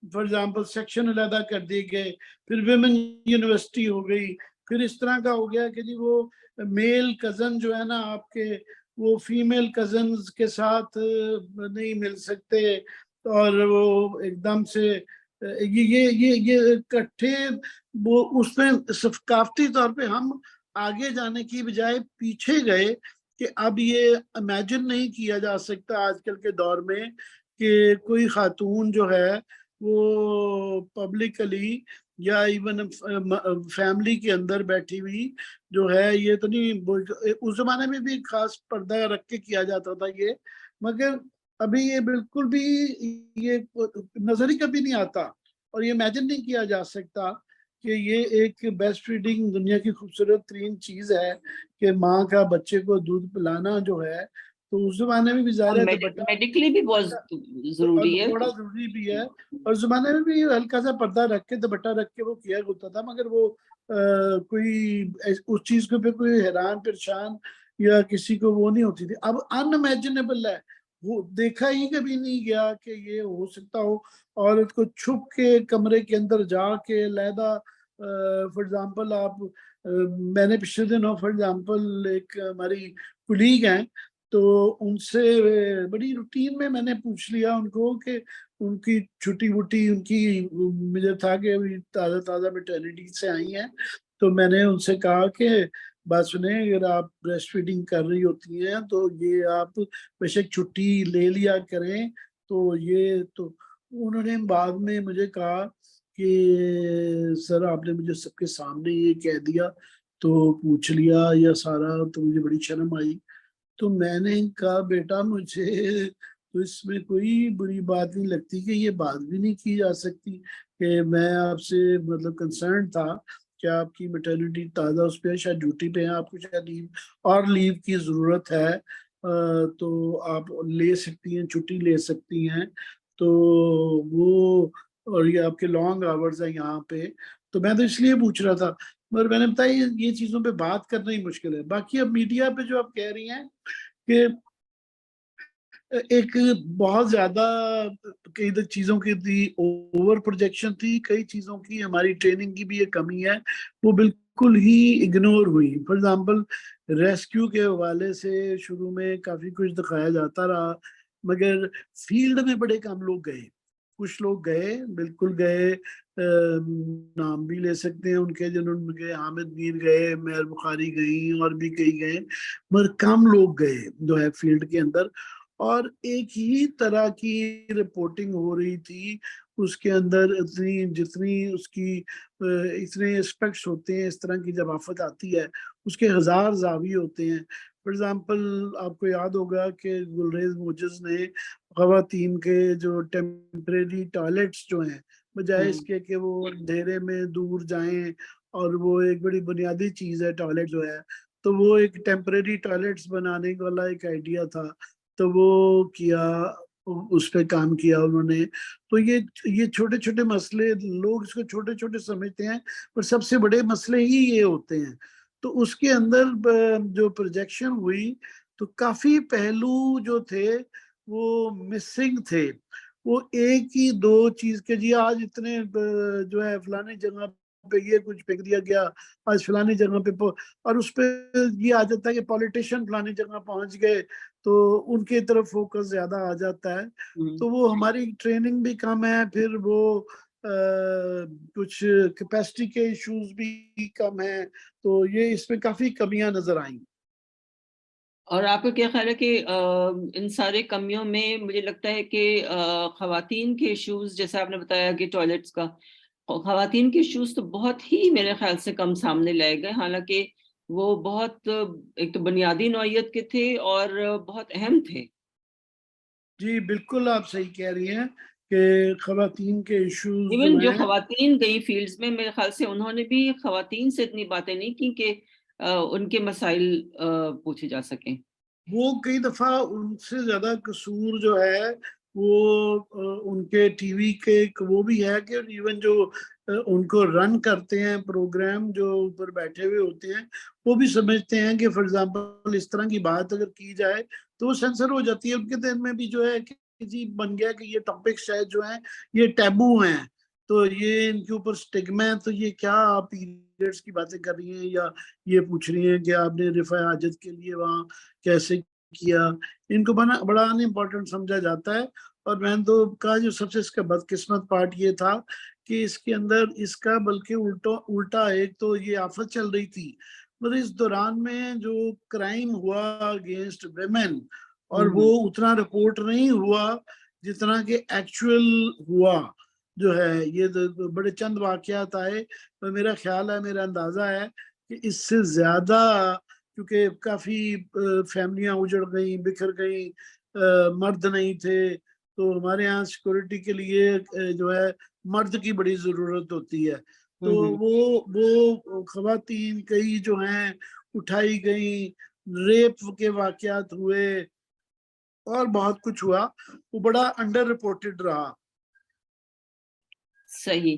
फॉर एग्ज़ाम्पल सेक्शन अलहदा कर दिए गए, फिर विमेन यूनिवर्सिटी हो गई, फिर इस तरह का हो गया कि जी वो मेल कज़न जो है ना आपके, वो फीमेल कज़न्स के साथ नहीं मिल सकते। और वो एकदम से ये इकट्ठे वो उसमें सकाफ़ती तौर पे हम आगे जाने की बजाय पीछे गए कि अब ये इमेजिन नहीं किया जा सकता आजकल के दौर में कि कोई खातून जो है वो पब्लिकली या इवन फैमिली के अंदर बैठी हुई जो है, ये तो नहीं उस जमाने में भी खास पर्दा रख के किया जाता था ये, मगर अभी ये बिल्कुल भी ये नजर ही कभी नहीं आता, और ये इमेजिन नहीं किया जा सकता कि ये एक ब्रेस्ट फीडिंग दुनिया की खूबसूरत तरीन चीज है कि माँ का बच्चे को दूध पिलाना जो है, तो उस जमाने में भी जाहिर है दुपट्टा मेडिकली भी बहुत और जरूरी है। बड़ा जरूरी भी है, और उस जमाने में भी हल्का सा पर्दा रख के दुपट्टा रख के वो किया होता था, मगर वो कोई उस चीज के पे कोई हैरान परेशान या किसी को वो नहीं होती थी। अब अनइमेजिनेबल है, वो देखा ही कभी नहीं गया कि ये हो सकता हो। औरत को छुप के कमरे के अंदर जाके लहदा, फॉर एग्जांपल आप मैंने पिछले दिनों फॉर एग्जांपल एक हमारी कुलीग हैं, तो उनसे बड़ी रूटीन में मैंने पूछ लिया उनको कि उनकी छुट्टी वुट्टी उनकी, मुझे था कि अभी ताज़ा ताज़ा मैटरनिटी से आई हैं, तो मैंने उनसे कहा कि बात सुने, अगर आप ब्रेस्ट फीडिंग कर रही होती हैं तो ये आप बेशक छुट्टी ले लिया करें। तो ये तो उन्होंने बाद में मुझे कहा कि सर आपने मुझे सबके सामने ये कह दिया, तो पूछ लिया या सारा, तो मुझे बड़ी शर्म आई। तो मैंने कहा बेटा मुझे तो इसमें कोई बुरी बात नहीं लगती कि ये बात भी नहीं की जा सकती कि मैं आपसे मतलब कंसर्न था कि आपकी मैटरनिटी ताज़ा उस पे है, शायद ड्यूटी पे है, आपको शायद लीव और लीव की ज़रूरत है, तो आप ले सकती हैं, छुट्टी ले सकती हैं। तो वो, और ये आपके लॉन्ग आवर्स है यहाँ पे, तो मैं तो इसलिए पूछ रहा था। मगर मैंने बताया ये चीज़ों पे बात करना ही मुश्किल है। बाकी अब मीडिया पे जो आप कह रही हैं कि एक बहुत ज्यादा कई चीजों की थी, ओवर प्रोजेक्शन थी, कई चीजों की हमारी ट्रेनिंग की भी एक कमी है, वो बिल्कुल ही इग्नोर हुई। फॉर एग्जांपल रेस्क्यू के हवाले से शुरू में काफी कुछ दिखाया जाता रहा, मगर फील्ड में बड़े कम लोग गए। कुछ लोग गए, बिल्कुल गए, नाम भी ले सकते हैं उनके जिन्होंने गए, हामिद मीर गए, मेहर बुखारी गई, और भी कई गए, मगर कम लोग गए जो है फील्ड के अंदर। और एक ही तरह की रिपोर्टिंग हो रही थी, उसके अंदर इतनी जितनी उसकी इतने एस्पेक्ट्स होते हैं, इस तरह की जब आफत आती है उसके हजार जावी होते हैं। फॉर एग्जांपल आपको याद होगा कि गुलरेज मोजिज ने खवातीन के जो टेम्परेरी टॉयलेट्स जो हैं, बजाय इसके कि वो अंधेरे में दूर जाएं, और वो एक बड़ी बुनियादी चीज है टॉयलेट जो है, तो वो एक टेम्परेरी टॉयलेट्स बनाने वाला एक आइडिया था, तो वो किया, उस पे काम किया उन्होंने। तो ये छोटे छोटे मसले लोग इसको छोटे छोटे समझते हैं, पर सबसे बड़े मसले ही ये होते हैं। तो उसके अंदर जो प्रोजेक्शन हुई, तो काफी पहलू जो थे वो मिसिंग थे। वो एक ही दो चीज के जी आज इतने जो है फलानी जगह पे ये कुछ फेंक दिया गया, आज फलानी जगह पे और उस पे ये आ जाता है कि पॉलिटिशियन फलानी जगह पहुंच गए, तो उनके तरफ फोकस ज्यादा आ जाता है। तो वो हमारी ट्रेनिंग भी कम है, फिर वो कुछ कैपेसिटी के इश्यूज भी कम है, तो ये इसमें काफी कमियां नजर आई। और आपका क्या ख्याल है कि इन सारे कमियों में मुझे लगता है कि खवातीन के इश्यूज, जैसा आपने बताया कि टॉयलेट्स का, खवातीन के इश्यूज तो बहुत ही मेरे ख्याल से कम सामने लाए गए, हालांकि वो बहुत एक तो बुनियादी नौइयत के थे और बहुत अहम थे। जी बिल्कुल आप सही कह रही हैं कि खवातीन के इश्यूज जो इवन जो हैं, खवातीन गई फील्ड्स में, मेरे ख्याल से उन्होंने भी खवातीन से इतनी बातें नहीं की कि उनके मसाइल पूछे जा सकें। वो कई दफा उनसे ज्यादा कसूर जो है वो उनके टीवी के वो भी है कि इवन जो उनको रन करते हैं प्रोग्राम, जो ऊपर बैठे हुए होते हैं, वो भी समझते हैं कि फॉर एग्जांपल इस तरह की बात अगर की जाए तो वो सेंसर हो जाती है। उनके दिन में भी जो है कि जी बन गया कि ये टॉपिक शायद जो है ये टैबू हैं, तो ये इनके ऊपर स्टिग्मा है, तो ये क्या आप पीरियड्स की बातें कर रही हैं, या ये पूछ रही हैं कि आपने रिफा हाजत के लिए वहाँ कैसे किया, इनको बना बड़ा अनइम्पोर्टेंट समझा जाता है। और मैंने तो कहा जो सबसे इसका बदकिस्मत पार्ट ये था कि इसके अंदर इसका बल्कि उल्टा उल्टा एक तो ये आफत चल रही थी, मतलब इस दौरान में जो क्राइम हुआ अगेंस्ट वेमेन, और वो उतना रिपोर्ट नहीं हुआ जितना कि एक्चुअल हुआ जो है। ये बड़े चंद वाकयात आए, तो मेरा ख्याल है, मेरा अंदाजा है कि इससे ज्यादा, क्योंकि काफी फैमिलियां उजड़ गई, बिखर गई, मर्द नहीं थे, तो हमारे यहाँ सिक्योरिटी के लिए जो है मर्द की बड़ी जरूरत होती है। तो वो खवातीन कई जो हैं उठाई गई, रेप के वाकयात हुए, और बहुत कुछ हुआ, वो बड़ा अंडर रिपोर्टेड रहा। सही।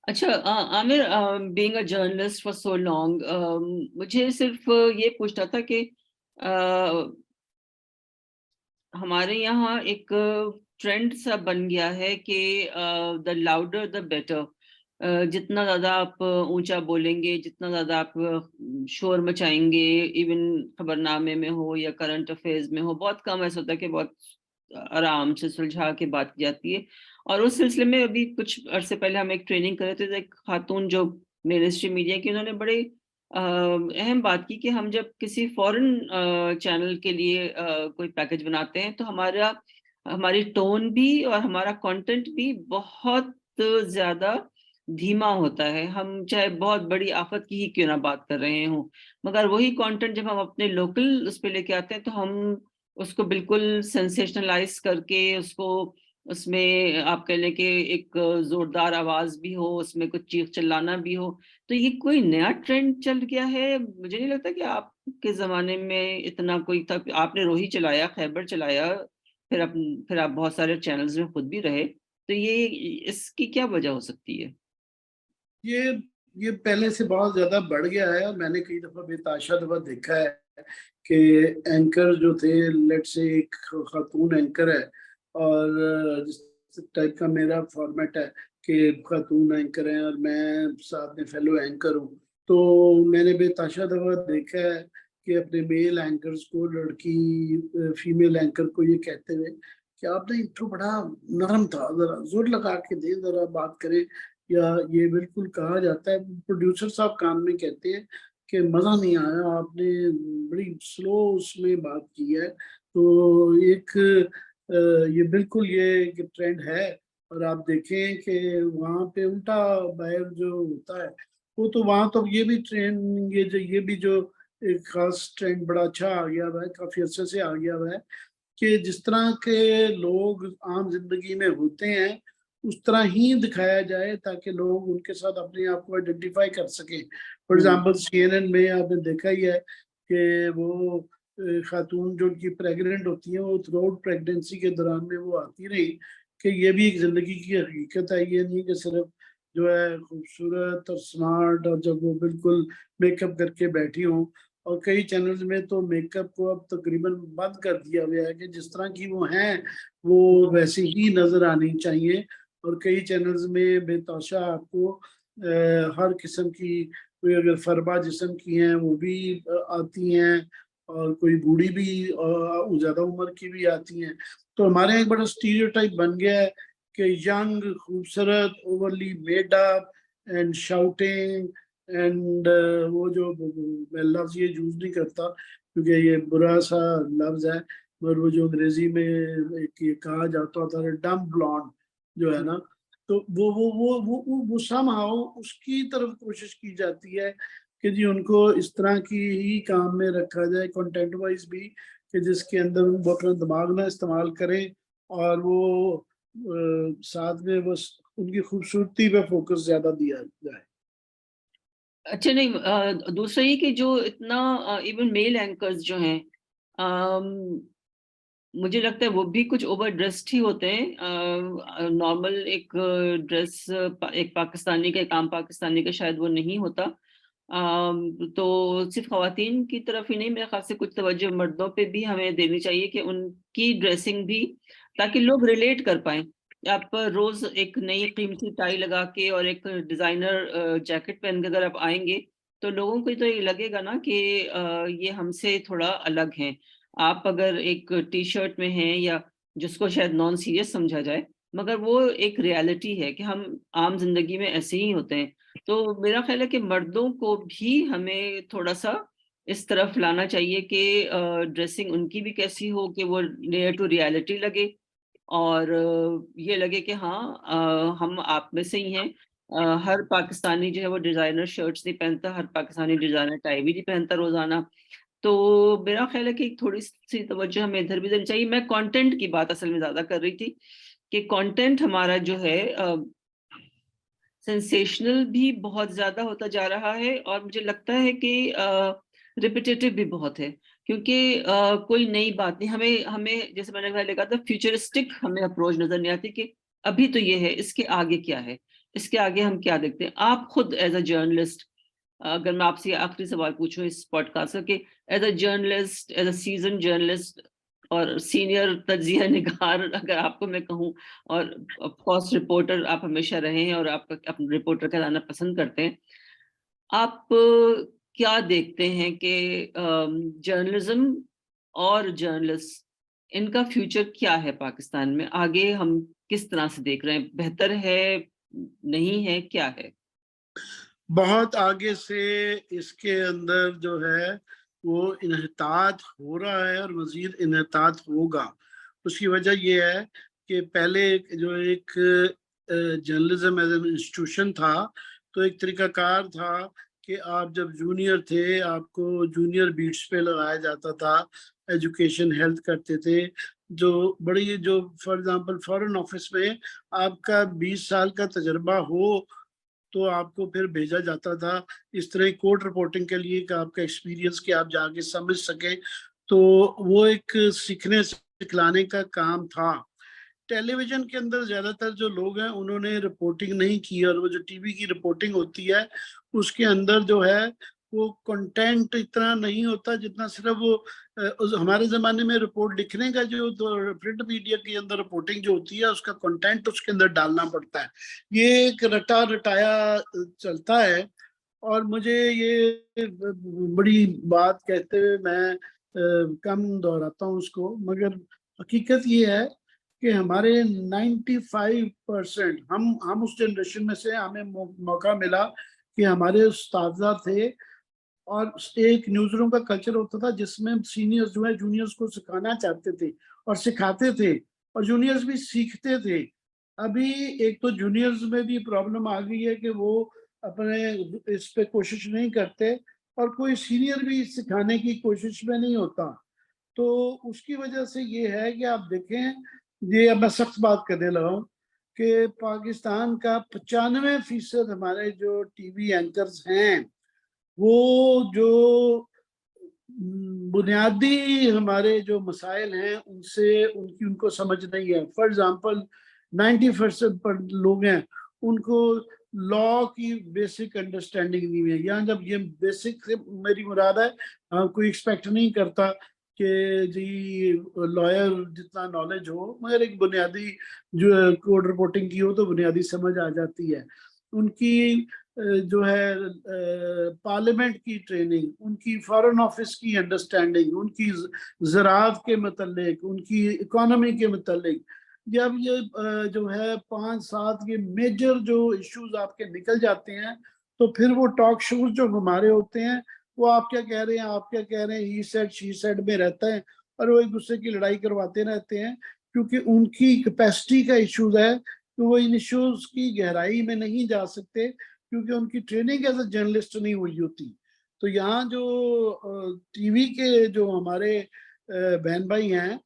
अच्छा Aamir, being a journalist for so long, मुझे सिर्फ ये पूछना था कि हमारे यहाँ एक ट्रेंड सा बन गया है कि द लाउडर द बेटर। जितना ज्यादा आप ऊंचा बोलेंगे, जितना ज्यादा आप शोर मचाएंगे, इवन खबरनामे में हो या करंट अफेयर्स में हो, बहुत कम ऐसा होता है कि बहुत आराम से सुलझा के बात की जाती है। और उस सिलसिले में अभी कुछ अरसे पहले हम एक ट्रेनिंग कर रहे थे, तो एक खातून जो मेन स्ट्रीम मीडिया की, उन्होंने बड़े अहम बात की कि हम जब किसी फॉरेन चैनल के लिए कोई पैकेज बनाते हैं, तो हमारी टोन भी और हमारा कंटेंट भी बहुत ज्यादा धीमा होता है। हम चाहे बहुत बड़ी आफत की ही क्यों ना बात कर रहे हों, मगर वही कंटेंट जब हम अपने लोकल उस पे लेके आते हैं, तो हम उसको बिल्कुल सेंसेशनलाइज करके, उसको उसमें आप कह लें कि एक जोरदार आवाज भी हो, उसमें कुछ चीख चिल्लाना भी हो। तो ये कोई नया ट्रेंड चल गया है। मुझे नहीं लगता कि आपके जमाने में इतना कोई था। आपने रोही चलाया, खैबर चलाया, फिर आप बहुत सारे चैनल्स में खुद भी रहे, तो ये इसकी क्या वजह हो सकती है? ये ये पहले से बहुत ज्यादा बढ़ गया है, और मैंने कई दफा बेताशा दफा देखा है कि एंकर जो थे, लेट से एक खातून एंकर है, और जिस टाइप का मेरा फॉर्मेट है कि खातून एंकर है और मैं साथ में फेलो एंकर हूँ, तो मैंने बेताशा दफा देखा है कि अपने मेल एंकर्स को, लड़की फीमेल एंकर को ये कहते हुए कि आपने इंट्रो बड़ा नरम था, जरा जोर लगा के दे, जरा बात करें, या ये बिल्कुल कहा जाता है, प्रोड्यूसर साहब कान में कहते हैं कि मजा नहीं आया, आपने बड़ी स्लो उसमें बात की है। तो एक ये बिल्कुल ये एक ट्रेंड है। और आप देखें कि वहाँ पे उल्टा बायर जो होता है, वो तो वहाँ तो ये भी ट्रेंड, ये भी जो एक खास ट्रेंड बड़ा अच्छा आ गया हुआ है, काफी अच्छे से आ गया हुआ है, कि जिस तरह के लोग आम जिंदगी में होते हैं उस तरह ही दिखाया जाए, ताकि लोग उनके साथ अपने आप को आइडेंटिफाई कर सकें। For hmm. एग्जांपल सीएनएन में आपने देखा ही है कि वो खातून जो उनकी प्रेग्नेंट होती हैं, वो थ्रू प्रेगनेंसी के दौरान में वो आती रही कि ये भी एक जिंदगी की हकीकत है, ये नहीं कि सिर्फ जो है खूबसूरत और स्मार्ट, और जब वो बिल्कुल मेकअप करके बैठी हों। और कई चैनल्स में तो मेकअप को अब तकरीबन बंद कर दिया गया है कि जिस तरह की वो हैं वो वैसे ही नजर आनी चाहिए। और कई चैनल्स में बेतहाशा आपको हर किस्म की, कोई अगर फरबा जिस्म की हैं वो भी आती हैं, और कोई बूढ़ी भी ज्यादा उम्र की भी आती हैं। तो हमारे यहाँ एक बड़ा स्टीरियोटाइप बन गया है कि यंग, खूबसूरत, overly made up and shouting and वो जो, मैं लफ्ज ये यूज नहीं करता क्योंकि ये बुरा सा लफ्ज है, मगर वो जो अंग्रेजी में एक ये कहा जाता था, डम ब्लॉन्ड जो है ना, तो वो समहाउ उसकी तरफ कोशिश की जाती है कि जी उनको इस तरह की ही काम में रखा जाए, कंटेंट वाइज भी, कि जिसके अंदर वो अपना दिमाग ना इस्तेमाल करें, और वो साथ में बस उनकी खूबसूरती पे फोकस ज्यादा दिया जाए। अच्छा, नहीं, दूसरा ये कि जो इतना इवन मेल एंकर्स जो हैं, मुझे लगता है वो भी कुछ ओवर ड्रेस्ड ही होते हैं। नॉर्मल एक ड्रेस, एक पाकिस्तानी का, एक आम पाकिस्तानी का शायद वो नहीं होता। तो सिर्फ खवातीन की तरफ ही नहीं, मेरे ख्याल से कुछ तवज्जो मर्दों पे भी हमें देनी चाहिए कि उनकी ड्रेसिंग भी, ताकि लोग रिलेट कर पाए। आप रोज एक नई कीमती टाई लगा के और एक डिजाइनर जैकेट पहन के अगर आप आएंगे, तो लोगों को तो ये लगेगा ना कि ये हमसे थोड़ा अलग हैं। आप अगर एक टी शर्ट में हैं, या जिसको शायद नॉन सीरियस समझा जाए, मगर वो एक रियलिटी है कि हम आम जिंदगी में ऐसे ही होते हैं। तो मेरा ख्याल है कि मर्दों को भी हमें थोड़ा-सा इस तरफ लाना चाहिए कि ड्रेसिंग उनकी भी कैसी हो कि वो नियर टू रियलिटी लगे और ये लगे कि हाँ हम आप में से ही हैं। हर पाकिस्तानी जो है वो डिज़ाइनर शर्ट्स नहीं पहनता, हर पाकिस्तानी डिज़ाइनर टाई भी नहीं पहनता रोज़ाना। तो मेरा ख़्याल है कि थोड़ी-सी तवज्जो हमें इधर भी देनी चाहिए। मैं कंटेंट की बात असल में ज़्यादा कर रही थी कि कंटेंट हमारा जो है सेंसेशनल भी बहुत ज़्यादा होता जा रहा है और मुझे लगता है कि रिपिटेटिव भी बहुत है क्योंकि कोई नई बात नहीं हमें हमें जैसे मैंने पहले कहा था फ्यूचरिस्टिक हमें अप्रोच नज़र नहीं आती कि अभी तो ये है, इसके आगे क्या है? इसके आगे हम क्या देखते हैं? आप खुद एज़ अ जर्नलिस्ट अगर मैं आपसे ये आखिरी सवाल पूछूँ इस पॉडकास्ट का कि as a journalist, as a seasoned journalist और सीनियर तज्ज़िया निगार अगर आपको मैं कहूँ और ऑफ कोर्स रिपोर्टर आप हमेशा रहे हैं और आप अपने रिपोर्टर कहलाना पसंद करते हैं। आप क्या देखते हैं कि जर्नलिज़्म और जर्नलिस्ट इनका फ्यूचर क्या है पाकिस्तान में? आगे हम किस तरह से देख रहे हैं? बेहतर है, नहीं है, क्या है? बहुत आगे से इसके अंदर जो है वो इन्हितात हो रहा है और मज़ीद इन्हितात होगा। उसकी वजह ये है कि पहले जो एक जर्नलिज़्म एज़ एन इंस्टीट्यूशन था, तो एक तरीक़ाकार था कि आप जब जूनियर थे, आपको जूनियर बीट्स पे लगाया जाता था, एजुकेशन, हेल्थ करते थे। जो फॉर एग्ज़ाम्पल फ़ॉरेन ऑफ़िस में आपका 20 साल का तजुर्बा हो तो आपको फिर भेजा जाता था इस तरह कोर्ट रिपोर्टिंग के लिए कि आपका एक्सपीरियंस कि आप जाके समझ सकें। तो वो एक सीखने सिखलाने का काम था। टेलीविज़न के अंदर ज़्यादातर जो लोग हैं उन्होंने रिपोर्टिंग नहीं की और वो जो टीवी की रिपोर्टिंग होती है, उसके अंदर जो है वो कंटेंट इतना नहीं होता जितना सिर्फ़ वो उस हमारे ज़माने में रिपोर्ट लिखने का जो तो प्रिंट मीडिया के अंदर रिपोर्टिंग जो होती है उसका कंटेंट उसके अंदर डालना पड़ता है। ये एक रटा-रटाया चलता है और मुझे ये बड़ी बात कहते हुए मैं कम दोहराता हूँ उसको, मगर हकीकत ये है कि हमारे 95% हम उस जनरेशन में से हमें मौका मिला कि हमारे उस्ताज़ा थे और एक न्यूज़ रूम का कल्चर होता था जिसमें सीनियर्स जो है जूनियर्स को सिखाना चाहते थे और सिखाते थे और जूनियर्स भी सीखते थे। अभी एक तो जूनियर्स में भी प्रॉब्लम आ गई है कि वो अपने इस पे कोशिश नहीं करते और कोई सीनियर भी सिखाने की कोशिश में नहीं होता। तो उसकी वजह से ये है कि आप देखें, ये अब मैं सख्त बात करने लगा हूँ कि पाकिस्तान का 95% हमारे जो टीवी एंकर्स हैं, वो जो बुनियादी हमारे जो मसाइल हैं उनसे उनको समझ नहीं है। फॉर एग्ज़ाम्पल 90% पर लोग हैं, उनको लॉ की बेसिक अंडरस्टैंडिंग नहीं है। यहाँ जब ये बेसिक से मेरी मुराद है कोई एक्सपेक्ट नहीं करता कि जी लॉयर जितना नॉलेज हो, मगर एक बुनियादी जो कोर्ट रिपोर्टिंग की हो तो बुनियादी समझ आ जाती है। उनकी जो है पार्लियामेंट की ट्रेनिंग, उनकी फॉरेन ऑफिस की अंडरस्टैंडिंग, उनकी ज़राअत के मतलब, उनकी इकोनॉमी के मतलब, जब ये जो है 5-7 ये मेजर जो इश्यूज आपके निकल जाते हैं, तो फिर वो टॉक शोज जो हमारे होते हैं, वो आप क्या कह रहे हैं, आप क्या कह रहे हैं, ही सेड शी सेड में रहता है और वो एक दूसरे की लड़ाई करवाते रहते हैं क्योंकि उनकी कैपेसिटी का इश्यूज है, तो वो इन इश्यूज की गहराई में नहीं जा सकते क्योंकि उनकी ट्रेनिंग एज अ जर्नलिस्ट नहीं हुई होती। तो यहाँ जो टीवी के जो हमारे बहन भाई हैं,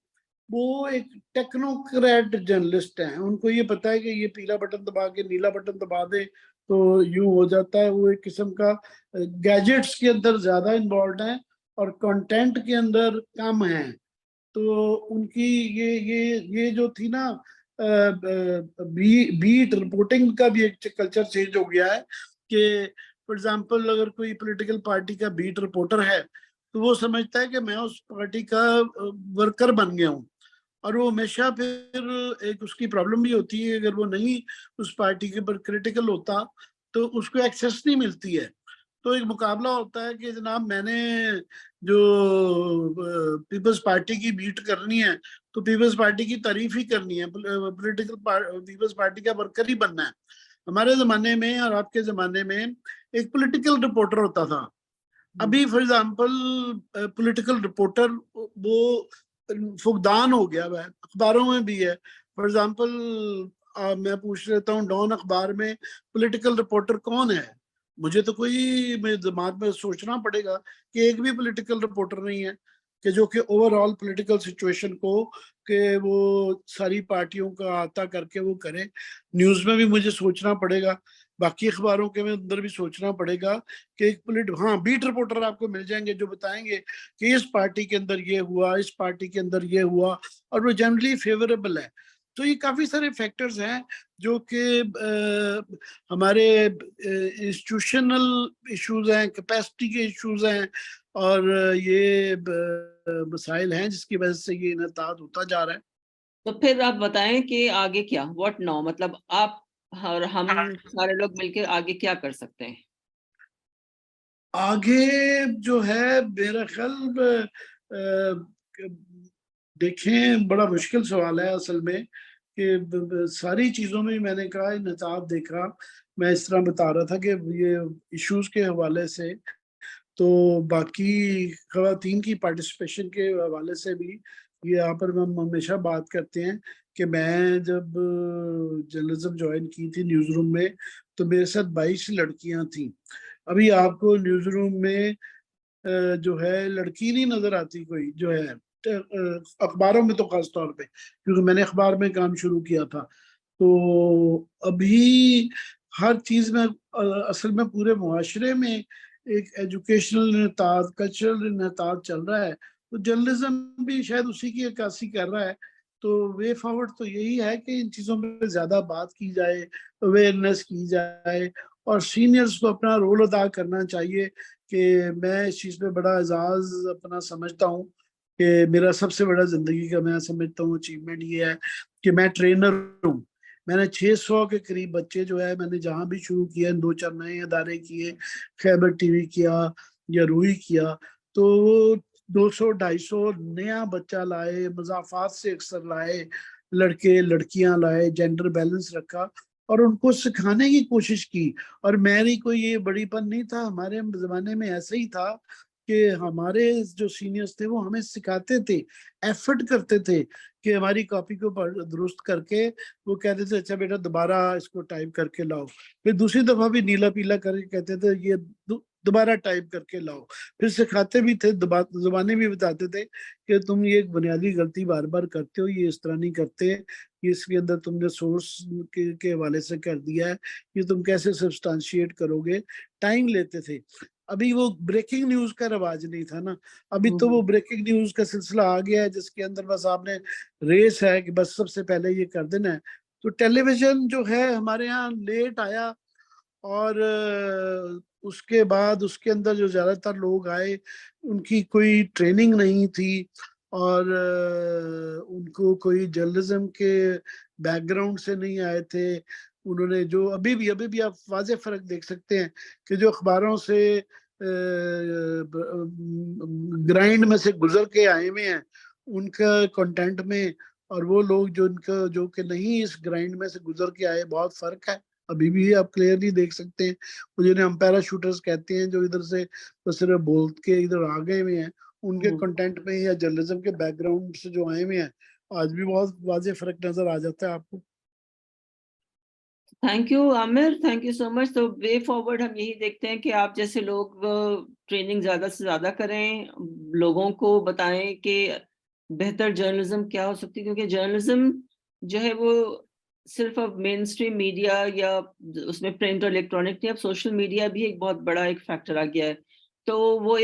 वो एक टेक्नोक्रेट जर्नलिस्ट हैं। उनको ये पता है कि ये पीला बटन दबा के नीला बटन दबा दे तो यूँ हो जाता है। वो एक किस्म का गैजेट्स के अंदर ज़्यादा इन्वॉल्व्ड हैं और कंटेंट के अंदर कम हैं। तो उनकी ये जो थी ना बीट रिपोर्टिंग का भी एक कल्चर चेंज हो गया है कि फॉर एग्जांपल अगर कोई पॉलिटिकल पार्टी का बीट रिपोर्टर है तो वो समझता है कि मैं उस पार्टी का वर्कर बन गया हूँ और वो हमेशा फिर एक उसकी प्रॉब्लम भी होती है अगर वो नहीं उस पार्टी के ऊपर क्रिटिकल होता तो उसको एक्सेस नहीं मिलती है। तो एक मुकाबला होता है कि जनाब मैंने जो पीपल्स पार्टी की बीट करनी है तो पीपल्स पार्टी की तारीफ ही करनी है, पॉलिटिकल पीपल्स पार्टी का वर्कर ही बनना है। हमारे ज़माने में और आपके ज़माने में एक पॉलिटिकल रिपोर्टर होता था। अभी फॉर एग्जाम्पल पॉलिटिकल रिपोर्टर वो फुकदान हो गया है, अखबारों में भी है। फॉर एग्जाम्पल मैं पूछ लेता हूँ डॉन अखबार में पॉलिटिकल रिपोर्टर कौन है? मुझे तो कोई, मेरे दिमाग में सोचना पड़ेगा कि एक भी पॉलिटिकल रिपोर्टर नहीं है कि जो कि ओवरऑल पॉलिटिकल सिचुएशन को कि वो सारी पार्टियों का आता करके वो करे। न्यूज़ में भी मुझे सोचना पड़ेगा, बाकी अखबारों के में अंदर भी सोचना पड़ेगा कि एक हाँ, बीट रिपोर्टर आपको मिल जाएंगे जो बताएंगे कि इस पार्टी के अंदर ये हुआ, इस पार्टी के अंदर ये हुआ, और वो जनरली फेवरेबल है। तो ये काफी सारे फैक्टर्स हैं जो कि हमारे इंस्टीट्यूशनल इश्यूज हैं, कैपेसिटी के इश्यूज हैं, और ये मसाइल हैं जिसकी वजह से ये इनताद होता जा रहा है। तो फिर आप बताएं कि आगे क्या, व्हाट नाउ, मतलब आप और हम सारे लोग मिलकर आगे क्या कर सकते हैं? आगे जो है मेरा ख्याल देखें, बड़ा मुश्किल सवाल है असल में कि सारी चीज़ों में मैंने कहा इनताब देखा। मैं इस तरह बता रहा था कि ये इश्यूज के हवाले से, तो बाकी खवातीन की पार्टिसिपेशन के हवाले से भी ये यहाँ पर हम हमेशा बात करते हैं कि मैं जब जर्नलिज्म ज्वाइन की थी न्यूज़ रूम में तो मेरे साथ 22 लड़कियां थी। अभी आपको न्यूज़ रूम में जो है लड़की नहीं नजर आती कोई, जो है अखबारों में तो खास तौर पे, क्योंकि मैंने अखबार में काम शुरू किया था। तो अभी हर चीज में असल में पूरे मुआशरे में एक एजुकेशनल इनताद, कल्चरल इनताद चल रहा है, तो जर्नलिज्म भी शायद उसी की अक्कासी कर रहा है। तो वे फॉरवर्ड तो यही है कि इन चीज़ों पे ज़्यादा बात की जाए, अवेयरनेस की जाए, और सीनियर्स को अपना रोल अदा करना चाहिए। कि मैं इस चीज़ में बड़ा एजाज अपना समझता हूँ कि मेरा सबसे बड़ा जिंदगी का मैं समझता हूँ अचीवमेंट ये है कि मैं ट्रेनर हूँ। मैंने 600 के करीब बच्चे जो है, मैंने जहाँ भी शुरू किया, 2-4 नए अदारे किए, खैबर टीवी किया या रूई किया, तो 200-250 नया बच्चा लाए, मजाफात से अक्सर लाए, लड़के लड़कियां लाए, जेंडर बैलेंस रखा और उनको सिखाने की कोशिश की। और मेरी कोई ये बड़ीपन नहीं था, हमारे जमाने में ऐसे ही था कि हमारे जो सीनियर्स थे वो हमें सिखाते थे, एफर्ट करते थे कि हमारी कॉपी को दुरुस्त करके वो कहते थे अच्छा बेटा दोबारा इसको टाइप करके लाओ, फिर दूसरी दफा भी नीला पीला करके कहते थे ये दोबारा टाइप करके लाओ, फिर सिखाते भी थे, जुबानी भी बताते थे कि तुम ये एक बुनियादी गलती बार बार करते हो, ये इस तरह नहीं करते, ये इसके अंदर तुमने सोर्स के हवाले से कर दिया है, ये तुम कैसे सब्सटेंशिएट करोगे, टाइम लेते थे। अभी वो ब्रेकिंग न्यूज का रवाज नहीं था ना, अभी तो वो ब्रेकिंग न्यूज का सिलसिला आ गया है जिसके अंदर बस आपने रेस है कि बस सबसे पहले ये कर देना है। तो टेलीविजन जो है हमारे यहाँ लेट आया, और उसके बाद उसके अंदर जो ज्यादातर लोग आए उनकी कोई ट्रेनिंग नहीं थी, और उनको कोई जर्नलिज्म के बैकग्राउंड से नहीं आए थे। उन्होंने जो अभी भी आप वाजे फर्क देख सकते हैं कि जो अखबारों से ग्राइंड में से गुजर के आए हुए हैं उनका कंटेंट में, और वो लोग जो उनका जो कि नहीं इस ग्राइंड में से गुजर के आए, बहुत फर्क है। अभी भी आप क्लियरली देख सकते हैं, वो जिन्हें हम पैराशूटर्स कहते हैं, जो इधर से तो सिर्फ बोल के इधर आ गए हुए हैं, उनके कंटेंट में या जर्नलिज्म के बैकग्राउंड से जो आए हुए हैं, आज भी बहुत वाजे फर्क नजर आ जाता है आपको। Thank you Aamir, thank you so much. तो वे फॉरवर्ड हम यही देखते हैं कि आप जैसे लोग ट्रेनिंग ज्यादा से ज्यादा करें, लोगों को बताएं कि बेहतर जर्नलिज्म क्या हो सकती है, क्योंकि जर्नलिज्म जो है वो सिर्फ अब मेन स्ट्रीम मीडिया या उसमें प्रिंट और इलेक्ट्रॉनिक नहीं, अब सोशल मीडिया भी एक बहुत बड़ा एक फैक्टर आ गया है। तो वो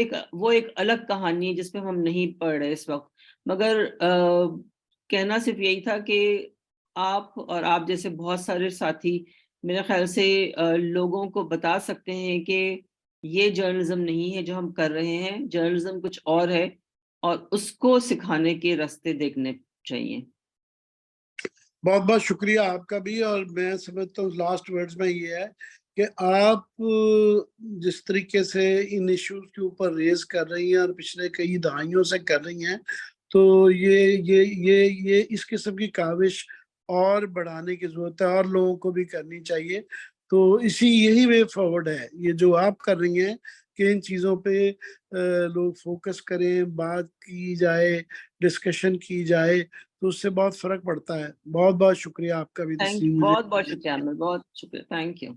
एक अलग कहानी है जिसपे हम नहीं पढ़ रहे इस वक्त। मगर कहना सिर्फ यही था कि आप और आप जैसे बहुत सारे साथी मेरे ख्याल से लोगों को बता सकते हैं कि ये जर्नलिज्म नहीं है जो हम कर रहे हैं, जर्नलिज्म कुछ और है, और उसको सिखाने के रास्ते देखने चाहिए। बहुत बहुत शुक्रिया आपका भी, और मैं समझता हूँ लास्ट वर्ड्स में ये है कि आप जिस तरीके से इन इश्यूज के ऊपर रेज कर रही हैं और पिछले कई दहाइयों से कर रही हैं, तो ये इस किस्म की काविश और बढ़ाने की जरूरत है, और लोगों को भी करनी चाहिए। तो यही वे फॉरवर्ड है, ये जो आप कर रही हैं कि इन चीज़ों पे लोग फोकस करें, बात की जाए, डिस्कशन की जाए, तो उससे बहुत फर्क पड़ता है। बहुत बहुत शुक्रिया आपका भी थैंक तस्लीम, मुझे बहुत बहुत शुक्रिया, मैं बहुत शुक्रिया, थैंक यू।